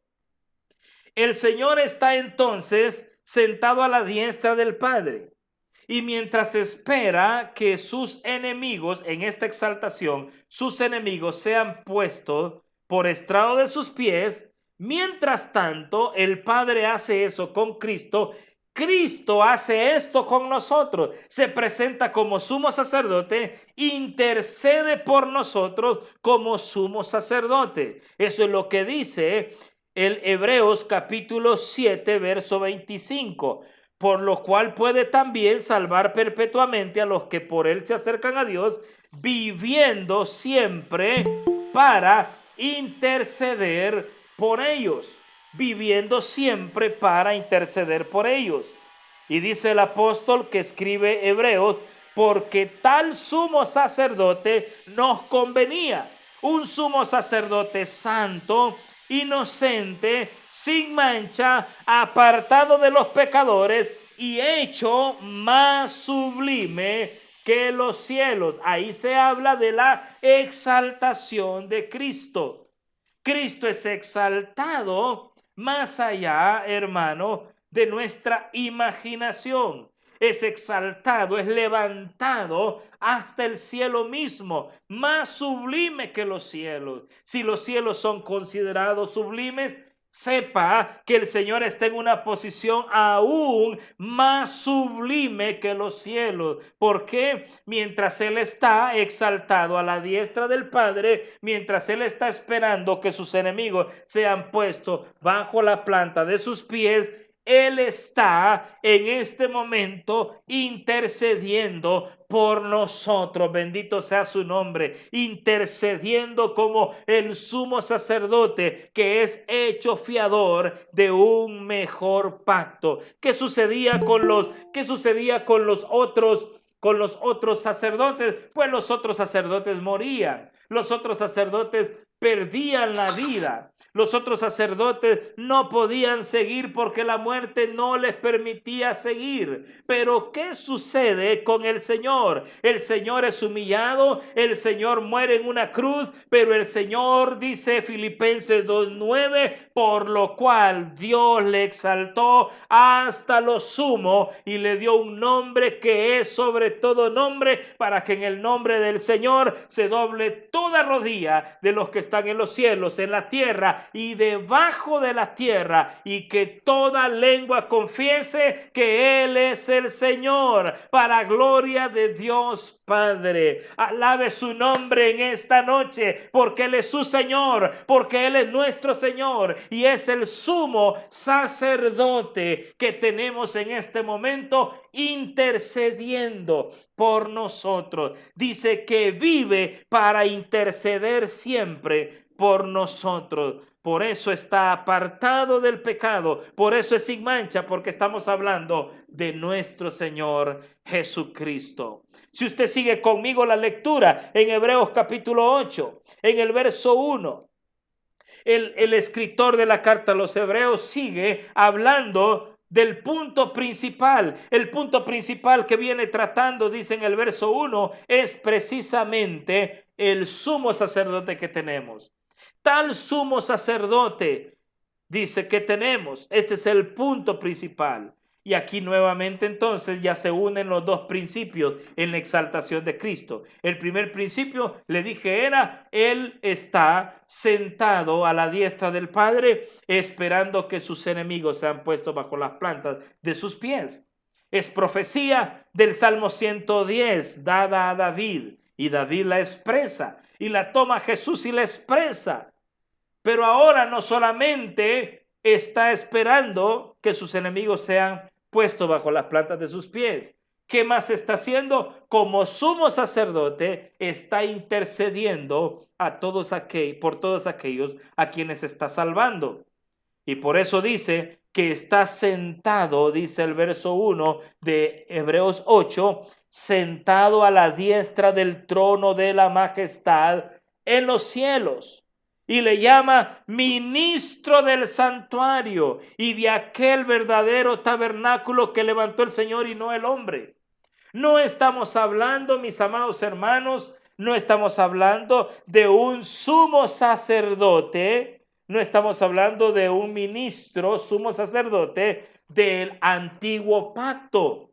El Señor está entonces sentado a la diestra del Padre. Y mientras espera que sus enemigos, en esta exaltación, sus enemigos sean puestos por estrado de sus pies, mientras tanto el Padre hace eso con Cristo. Cristo hace esto con nosotros, se presenta como sumo sacerdote, intercede por nosotros como sumo sacerdote. Eso es lo que dice el Hebreos capítulo 7, verso 25. Por lo cual puede también salvar perpetuamente a los que por él se acercan a Dios, viviendo siempre para interceder por ellos. Viviendo siempre para interceder por ellos. Y dice el apóstol que escribe Hebreos, porque tal sumo sacerdote nos convenía. Un sumo sacerdote santo, inocente, sin mancha, apartado de los pecadores y hecho más sublime que los cielos. Ahí se habla de la exaltación de Cristo. Cristo es exaltado más allá, hermano, de nuestra imaginación. Es exaltado, es levantado hasta el cielo mismo, más sublime que los cielos. Si los cielos son considerados sublimes, sepa que el Señor está en una posición aún más sublime que los cielos. Porque mientras Él está exaltado a la diestra del Padre, mientras Él está esperando que sus enemigos sean puestos bajo la planta de sus pies, Él está en este momento intercediendo por nosotros. Bendito sea su nombre. Intercediendo como el sumo sacerdote que es hecho fiador de un mejor pacto. ¿Qué sucedía con los otros con los otros sacerdotes, pues los otros sacerdotes morían, los otros sacerdotes perdían la vida. Los otros sacerdotes no podían seguir porque la muerte no les permitía seguir. Pero ¿qué sucede con el Señor? El Señor es humillado, el Señor muere en una cruz, pero el Señor, dice Filipenses 2:9, por lo cual Dios le exaltó hasta lo sumo y le dio un nombre que es sobre todo nombre, para que en el nombre del Señor se doble toda rodilla de los que están en los cielos, en la tierra y debajo de la tierra, y que toda lengua confiese que Él es el Señor, para gloria de Dios Padre. Alabe su nombre en esta noche, porque Él es su Señor, porque Él es nuestro Señor y es el sumo sacerdote que tenemos en este momento intercediendo por nosotros. Dice que vive para interceder siempre por nosotros. Por eso está apartado del pecado, por eso es sin mancha, porque estamos hablando de nuestro Señor Jesucristo. Si usted sigue conmigo la lectura en Hebreos capítulo 8, en el verso 1, el escritor de la carta a los Hebreos sigue hablando del punto principal. El punto principal que viene tratando, dice en el verso 1, es precisamente el sumo sacerdote que tenemos. Tal sumo sacerdote, dice, que tenemos. Este es el punto principal. Y aquí nuevamente entonces ya se unen los dos principios en la exaltación de Cristo. El primer principio, le dije, era: Él está sentado a la diestra del Padre, esperando que sus enemigos sean puestos bajo las plantas de sus pies. Es profecía del Salmo 110, dada a David. Y David la expresa, y la toma Jesús y la expresa. Pero ahora no solamente está esperando que sus enemigos sean puestos bajo las plantas de sus pies. ¿Qué más está haciendo? Como sumo sacerdote, está intercediendo por todos aquellos a quienes está salvando. Y por eso dice que está sentado, dice el verso 1 de Hebreos 8, sentado a la diestra del trono de la majestad en los cielos. Y le llama ministro del santuario y de aquel verdadero tabernáculo que levantó el Señor y no el hombre. No estamos hablando, mis amados hermanos, no estamos hablando de un sumo sacerdote, no estamos hablando de un ministro, sumo sacerdote del antiguo pacto.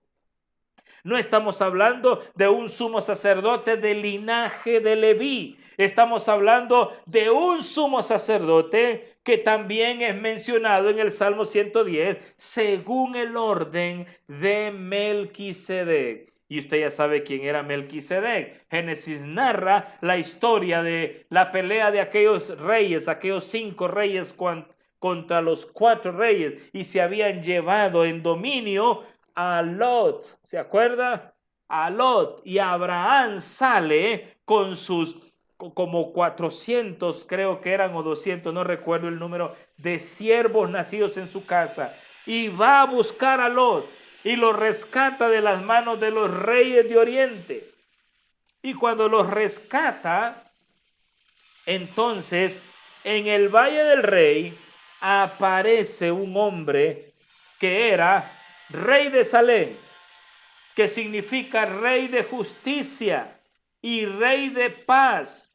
No estamos hablando de un sumo sacerdote del linaje de Leví. Estamos hablando de un sumo sacerdote que también es mencionado en el Salmo 110, según el orden de Melquisedec. Y usted ya sabe quién era Melquisedec. Génesis narra la historia de la pelea de aquellos reyes, aquellos 5 reyes contra los 4 reyes, y se habían llevado en dominio a Lot. ¿Se acuerda? A Lot. Y Abraham sale con sus como 400, creo que eran, o 200, no recuerdo el número, de siervos nacidos en su casa, y va a buscar a Lot y lo rescata de las manos de los reyes de Oriente. Y cuando los rescata, entonces en el Valle del Rey aparece un hombre que era rey de Salem, que significa rey de justicia y rey de paz.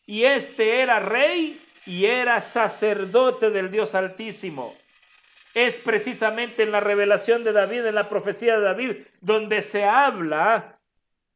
Y este era rey y era sacerdote del Dios Altísimo. Es precisamente en la revelación de David, en la profecía de David, donde se habla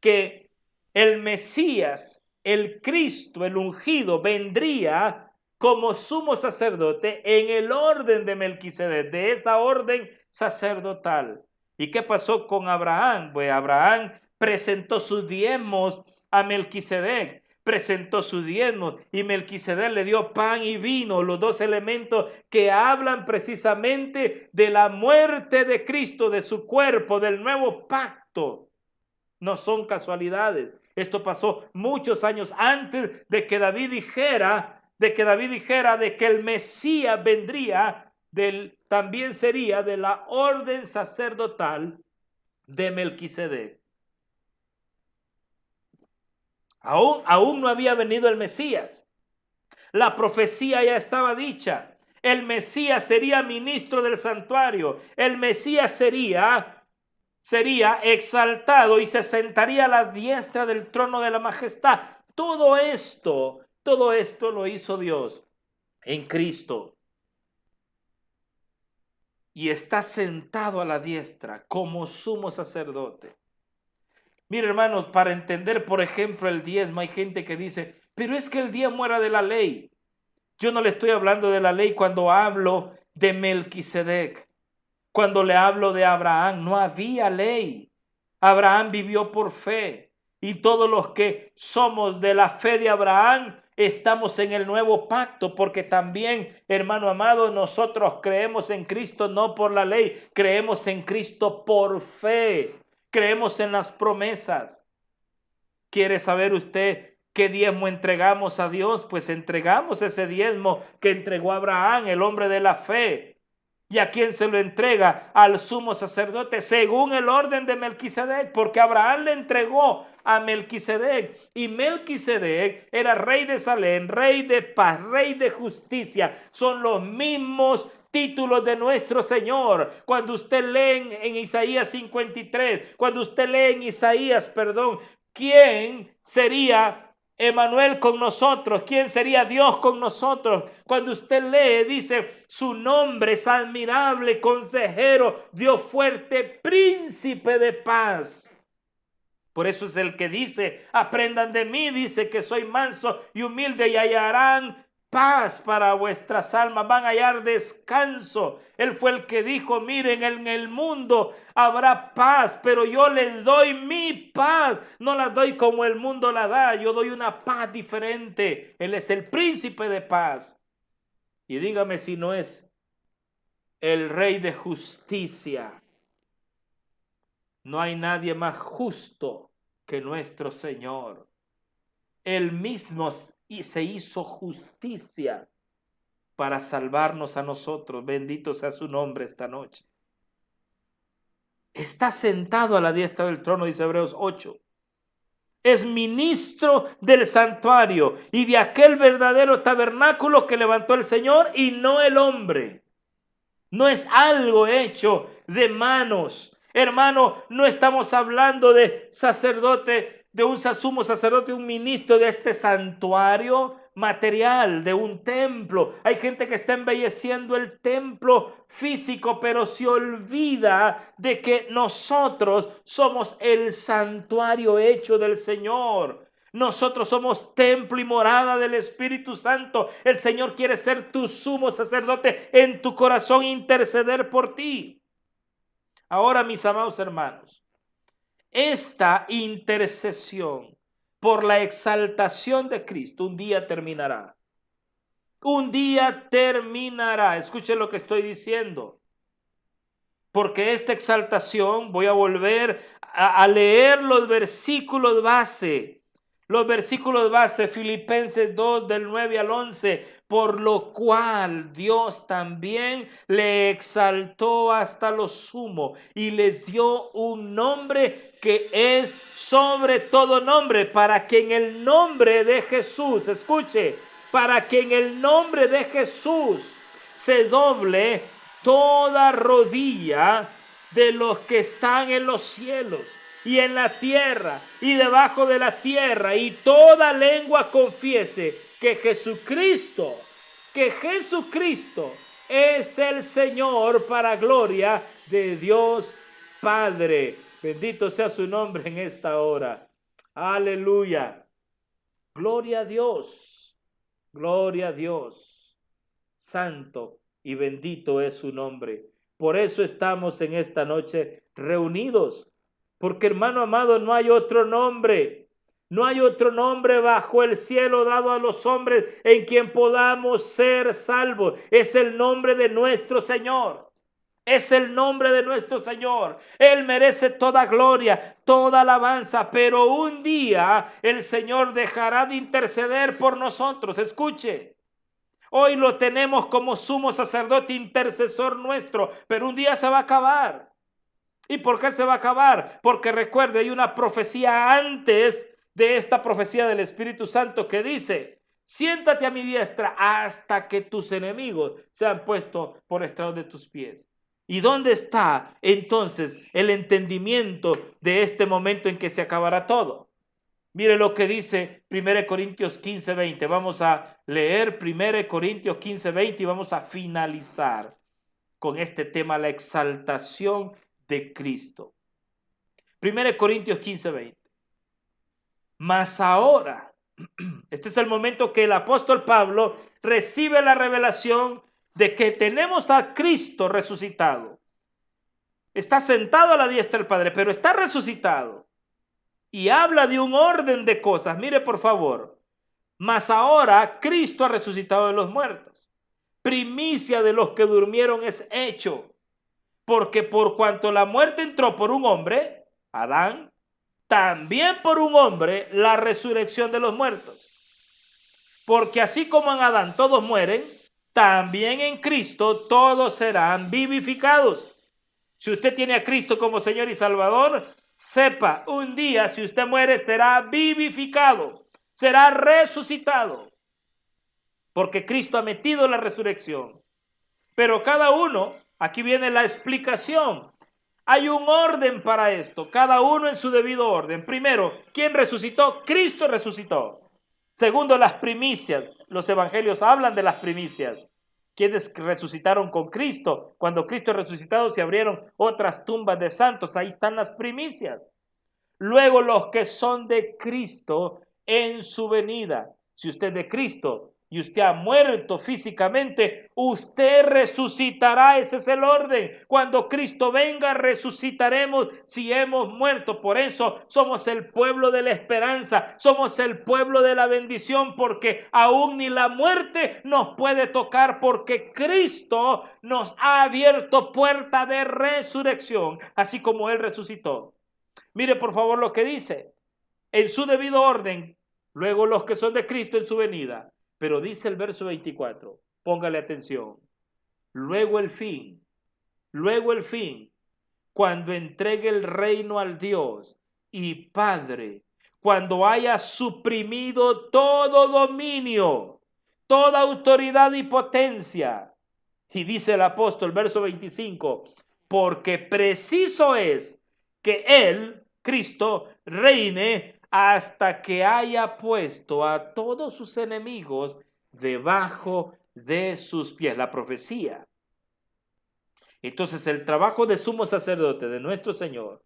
que el Mesías, el Cristo, el ungido, vendría como sumo sacerdote en el orden de Melquisedec, de esa orden sacerdotal. ¿Y qué pasó con Abraham? Pues Abraham presentó sus diezmos a Melquisedec, presentó sus diezmos, y Melquisedec le dio pan y vino, los dos elementos que hablan precisamente de la muerte de Cristo, de su cuerpo, del nuevo pacto. No son casualidades. Esto pasó muchos años antes de que David dijera de que el Mesías vendría, también sería de la orden sacerdotal de Melquisedec. Aún no había venido el Mesías. La profecía ya estaba dicha. El Mesías sería ministro del santuario. El Mesías sería exaltado y se sentaría a la diestra del trono de la majestad. Todo esto lo hizo Dios en Cristo. Y está sentado a la diestra como sumo sacerdote. Mira, hermanos, para entender, por ejemplo, el diezmo, hay gente que dice, pero es que el diezmo era de la ley. Yo no le estoy hablando de la ley cuando hablo de Melquisedec. Cuando le hablo de Abraham, no había ley. Abraham vivió por fe. Y todos los que somos de la fe de Abraham estamos en el nuevo pacto, porque también, hermano amado, nosotros creemos en Cristo no por la ley, creemos en Cristo por fe. Creemos en las promesas. ¿Quiere saber usted qué diezmo entregamos a Dios? Pues entregamos ese diezmo que entregó Abraham, el hombre de la fe. ¿Y a quién se lo entrega? Al sumo sacerdote, según el orden de Melquisedec, porque Abraham le entregó a Melquisedec. Y Melquisedec era rey de Salem, rey de paz, rey de justicia. Son los mismos títulos de nuestro Señor. Cuando usted lee en Isaías 53, cuando usted lee en Isaías, ¿quién sería Emmanuel con nosotros? ¿Quién sería Dios con nosotros? Cuando usted lee, dice, su nombre es admirable, consejero, Dios fuerte, príncipe de paz. Por eso es el que dice, aprendan de mí, dice que soy manso y humilde y hallarán paz para vuestras almas, van a hallar descanso. Él fue el que dijo, miren, en el mundo habrá paz, pero yo les doy mi paz, no la doy como el mundo la da, yo doy una paz diferente. Él es el príncipe de paz. Y dígame si no es el rey de justicia. No hay nadie más justo que nuestro Señor. Él mismo se hizo justicia para salvarnos a nosotros. Bendito sea su nombre esta noche. Está sentado a la diestra del trono, dice Hebreos 8. Es ministro del santuario y de aquel verdadero tabernáculo que levantó el Señor y no el hombre. No es algo hecho de manos. Hermano, no estamos hablando de sacerdote, de un sumo sacerdote, un ministro de este santuario material, de un templo. Hay gente que está embelleciendo el templo físico, pero se olvida de que nosotros somos el santuario hecho del Señor. Nosotros somos templo y morada del Espíritu Santo. El Señor quiere ser tu sumo sacerdote en tu corazón, interceder por ti. Ahora, mis amados hermanos, esta intercesión por la exaltación de Cristo un día terminará. Un día terminará. Escuchen lo que estoy diciendo. Porque esta exaltación, voy a volver a leer los versículos base. Los versículos base, Filipenses 2 del 9 al 11, por lo cual Dios también le exaltó hasta lo sumo y le dio un nombre que es sobre todo nombre, para que en el nombre de Jesús, escuche, para que en el nombre de Jesús se doble toda rodilla de los que están en los cielos y en la tierra y debajo de la tierra, y toda lengua confiese que Jesucristo es el Señor, para gloria de Dios Padre. Bendito sea su nombre en esta hora. Aleluya. Gloria a Dios. Gloria a Dios. Santo y bendito es su nombre. Por eso estamos en esta noche reunidos. Porque, hermano amado, no hay otro nombre. No hay otro nombre bajo el cielo dado a los hombres en quien podamos ser salvos. Es el nombre de nuestro Señor. Es el nombre de nuestro Señor. Él merece toda gloria, toda alabanza. Pero un día el Señor dejará de interceder por nosotros. Escuche. Hoy lo tenemos como sumo sacerdote intercesor nuestro, pero un día se va a acabar. ¿Y por qué se va a acabar? Porque recuerde, hay una profecía antes de esta profecía del Espíritu Santo que dice: siéntate a mi diestra hasta que tus enemigos sean puestos por estrado de tus pies. ¿Y dónde está entonces el entendimiento de este momento en que se acabará todo? Mire lo que dice 1 Corintios 15:20. Vamos a leer 1 Corintios 15:20 y vamos a finalizar con este tema, la exaltación de Cristo. 1 Corintios 15:20. Mas ahora, este es el momento que el apóstol Pablo recibe la revelación de que tenemos a Cristo resucitado. Está sentado a la diestra del Padre, pero está resucitado. Y habla de un orden de cosas. Mire, por favor. Mas ahora Cristo ha resucitado de los muertos. Primicia de los que durmieron es hecho. Porque por cuanto la muerte entró por un hombre, Adán, también por un hombre la resurrección de los muertos. Porque así como en Adán todos mueren, también en Cristo todos serán vivificados. Si usted tiene a Cristo como Señor y Salvador, sepa, un día si usted muere será vivificado, será resucitado. Porque Cristo ha metido la resurrección. Pero cada uno, aquí viene la explicación. Hay un orden para esto, cada uno en su debido orden. Primero, ¿quién resucitó? Cristo resucitó. Segundo, las primicias. Los evangelios hablan de las primicias. Quienes resucitaron con Cristo. Cuando Cristo resucitado se abrieron otras tumbas de santos. Ahí están las primicias. Luego los que son de Cristo en su venida. Si usted es de Cristo y usted ha muerto físicamente, usted resucitará. Ese es el orden. Cuando Cristo venga, resucitaremos si hemos muerto. Por eso somos el pueblo de la esperanza, somos el pueblo de la bendición, porque aún ni la muerte nos puede tocar, porque Cristo nos ha abierto puerta de resurrección, así como Él resucitó. Mire por favor lo que dice, en su debido orden, luego los que son de Cristo en su venida. Pero dice el verso 24, póngale atención, luego el fin, cuando entregue el reino al Dios y Padre, cuando haya suprimido todo dominio, toda autoridad y potencia. Y dice el apóstol, verso 25, porque preciso es que Él, Cristo, reine hasta que haya puesto a todos sus enemigos debajo de sus pies. La profecía. Entonces el trabajo de sumo sacerdote de nuestro Señor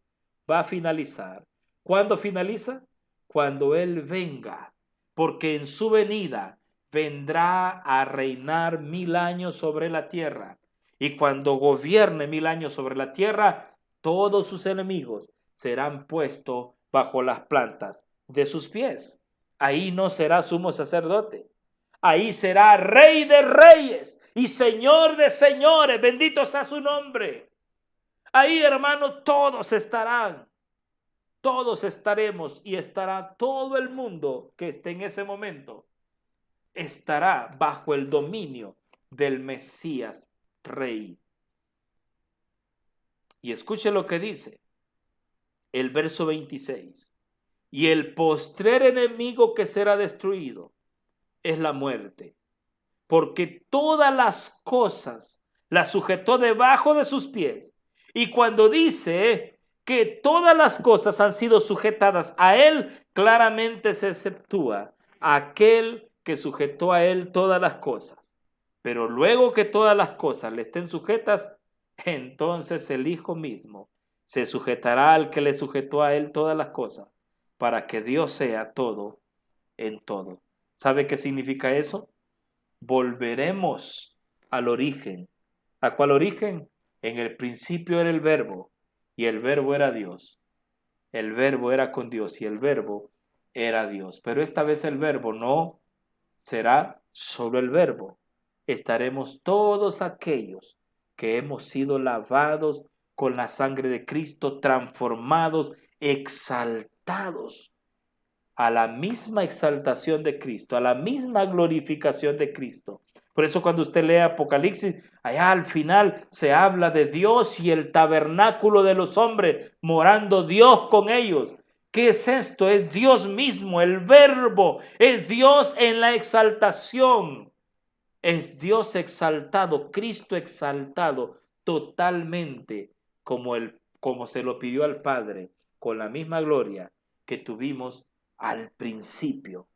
va a finalizar. ¿Cuándo finaliza? Cuando Él venga, porque en su venida vendrá a reinar 1000 años sobre la tierra. Y cuando gobierne 1000 años sobre la tierra, todos sus enemigos serán puestos bajo las plantas de sus pies. Ahí no será sumo sacerdote. Ahí será Rey de reyes y Señor de señores. Bendito sea su nombre. Ahí, hermano, todos estarán. Todos estaremos y estará todo el mundo que esté en ese momento. Estará bajo el dominio del Mesías Rey. Y escuche lo que dice el verso 26. Y el postrer enemigo que será destruido es la muerte, porque todas las cosas las sujetó debajo de sus pies. Y cuando dice que todas las cosas han sido sujetadas a Él, claramente se exceptúa aquel que sujetó a Él todas las cosas. Pero luego que todas las cosas le estén sujetas, entonces el Hijo mismo se sujetará al que le sujetó a Él todas las cosas, para que Dios sea todo en todo. ¿Sabe qué significa eso? Volveremos al origen. ¿A cuál origen? En el principio era el Verbo, y el Verbo era Dios. El Verbo era con Dios, y el Verbo era Dios. Pero esta vez el Verbo no será solo el Verbo. Estaremos todos aquellos que hemos sido lavados con la sangre de Cristo, transformados, exaltados a la misma exaltación de Cristo, a la misma glorificación de Cristo. Por eso cuando usted lee Apocalipsis, allá al final se habla de Dios y el tabernáculo de los hombres, morando Dios con ellos. ¿Qué es esto? Es Dios mismo, el Verbo, es Dios en la exaltación, es Dios exaltado, Cristo exaltado totalmente como se lo pidió al Padre, con la misma gloria que tuvimos al principio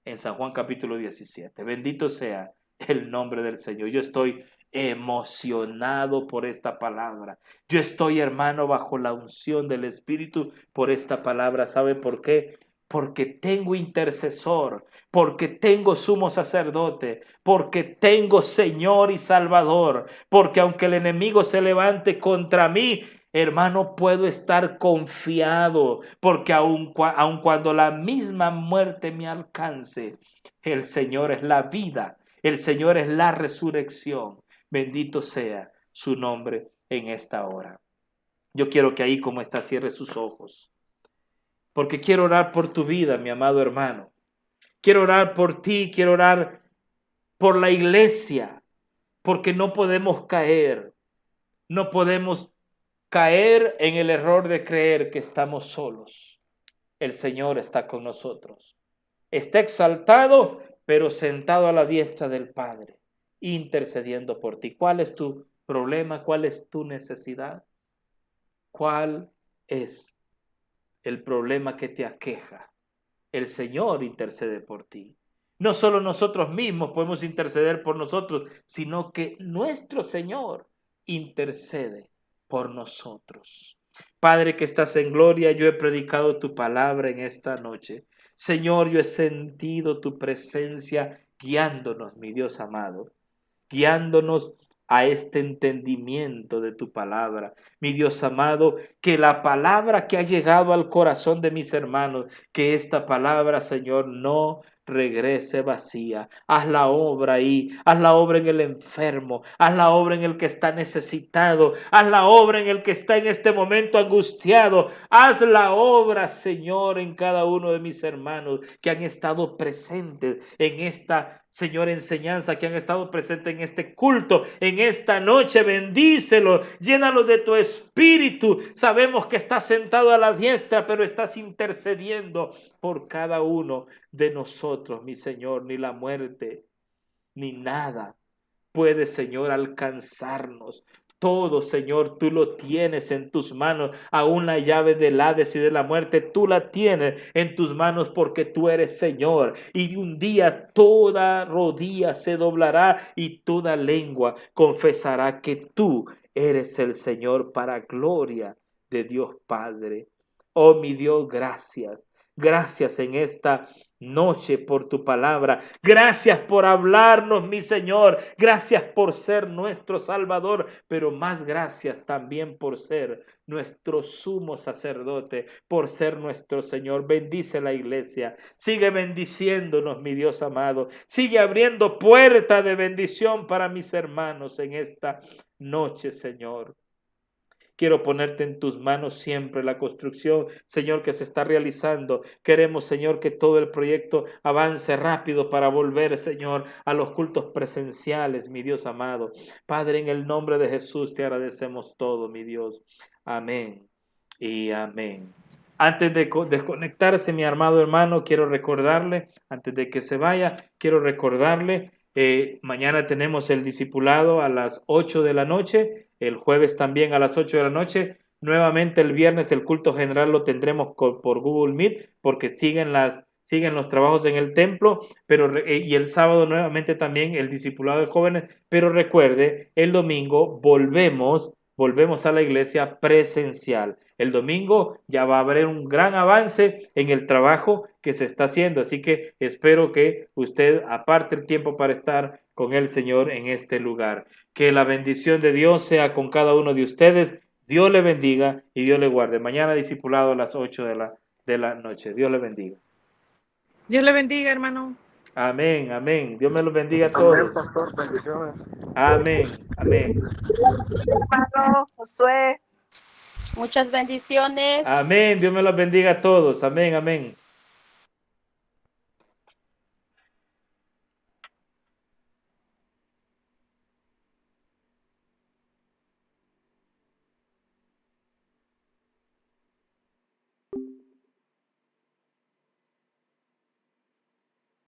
en San Juan capítulo 17. Bendito sea el nombre del Señor. Yo estoy emocionado por esta palabra. Yo estoy, hermano, bajo la unción del Espíritu por esta palabra. ¿Sabe por qué? Porque tengo intercesor, porque tengo sumo sacerdote, porque tengo Señor y Salvador, porque aunque el enemigo se levante contra mí, hermano, puedo estar confiado, porque aun cuando la misma muerte me alcance, el Señor es la vida, el Señor es la resurrección. Bendito sea su nombre en esta hora. Yo quiero que ahí como está cierre sus ojos, porque quiero orar por tu vida, mi amado hermano. Quiero orar por ti, quiero orar por la iglesia, porque no podemos caer, no podemos caer en el error de creer que estamos solos. El Señor está con nosotros. Está exaltado, pero sentado a la diestra del Padre, intercediendo por ti. ¿Cuál es tu problema? ¿Cuál es tu necesidad? ¿Cuál es el problema que te aqueja? El Señor intercede por ti. No solo nosotros mismos podemos interceder por nosotros, sino que nuestro Señor intercede por nosotros. Padre que estás en gloria, yo he predicado tu palabra en esta noche. Señor, yo he sentido tu presencia guiándonos, mi Dios amado, guiándonos a este entendimiento de tu palabra. Mi Dios amado, que la palabra que ha llegado al corazón de mis hermanos, que esta palabra, Señor, no regrese vacía. Haz la obra ahí, haz la obra en el enfermo, haz la obra en el que está necesitado, haz la obra en el que está en este momento angustiado, haz la obra, Señor, en cada uno de mis hermanos que han estado presentes en esta, Señor, enseñanza, que han estado presentes en este culto, en esta noche. Bendícelo, llénalo de tu espíritu. Sabemos que estás sentado a la diestra, pero estás intercediendo por cada uno de nosotros, mi Señor. Ni la muerte, ni nada puede, Señor, alcanzarnos. Todo, Señor, tú lo tienes en tus manos. Aún la llave del Hades y de la muerte, tú la tienes en tus manos porque tú eres Señor. Y un día toda rodilla se doblará y toda lengua confesará que tú eres el Señor, para gloria de Dios Padre. Oh, mi Dios, gracias. Gracias en esta noche por tu palabra. Gracias por hablarnos, mi Señor. Gracias por ser nuestro Salvador, pero más gracias también por ser nuestro sumo sacerdote, por ser nuestro Señor. Bendice la iglesia. Sigue bendiciéndonos, mi Dios amado. Sigue abriendo puerta de bendición para mis hermanos en esta noche, Señor. Quiero ponerte en tus manos siempre la construcción, Señor, que se está realizando. Queremos, Señor, que todo el proyecto avance rápido para volver, Señor, a los cultos presenciales, mi Dios amado. Padre, en el nombre de Jesús te agradecemos todo, mi Dios. Amén y amén. Antes de desconectarse, mi amado hermano, quiero recordarle, antes de que se vaya, quiero recordarle, mañana tenemos el discipulado a las 8 de la noche, el jueves también a las 8 de la noche, nuevamente el viernes el culto general lo tendremos por Google Meet, porque siguen los trabajos en el templo, y el sábado nuevamente también el discipulado de jóvenes, pero recuerde, el domingo volvemos a la iglesia presencial. El domingo ya va a haber un gran avance en el trabajo que se está haciendo, así que espero que usted aparte el tiempo para estar con el Señor en este lugar. Que la bendición de Dios sea con cada uno de ustedes. Dios le bendiga y Dios le guarde. Mañana discipulado a las 8 de la noche. Dios le bendiga. Dios le bendiga, hermano. Amén, amén. Dios me los bendiga a todos. Amén, pastor, bendiciones. Amén, amén. Hermano Josué, muchas bendiciones. Amén, Dios me los bendiga a todos. Amén, amén.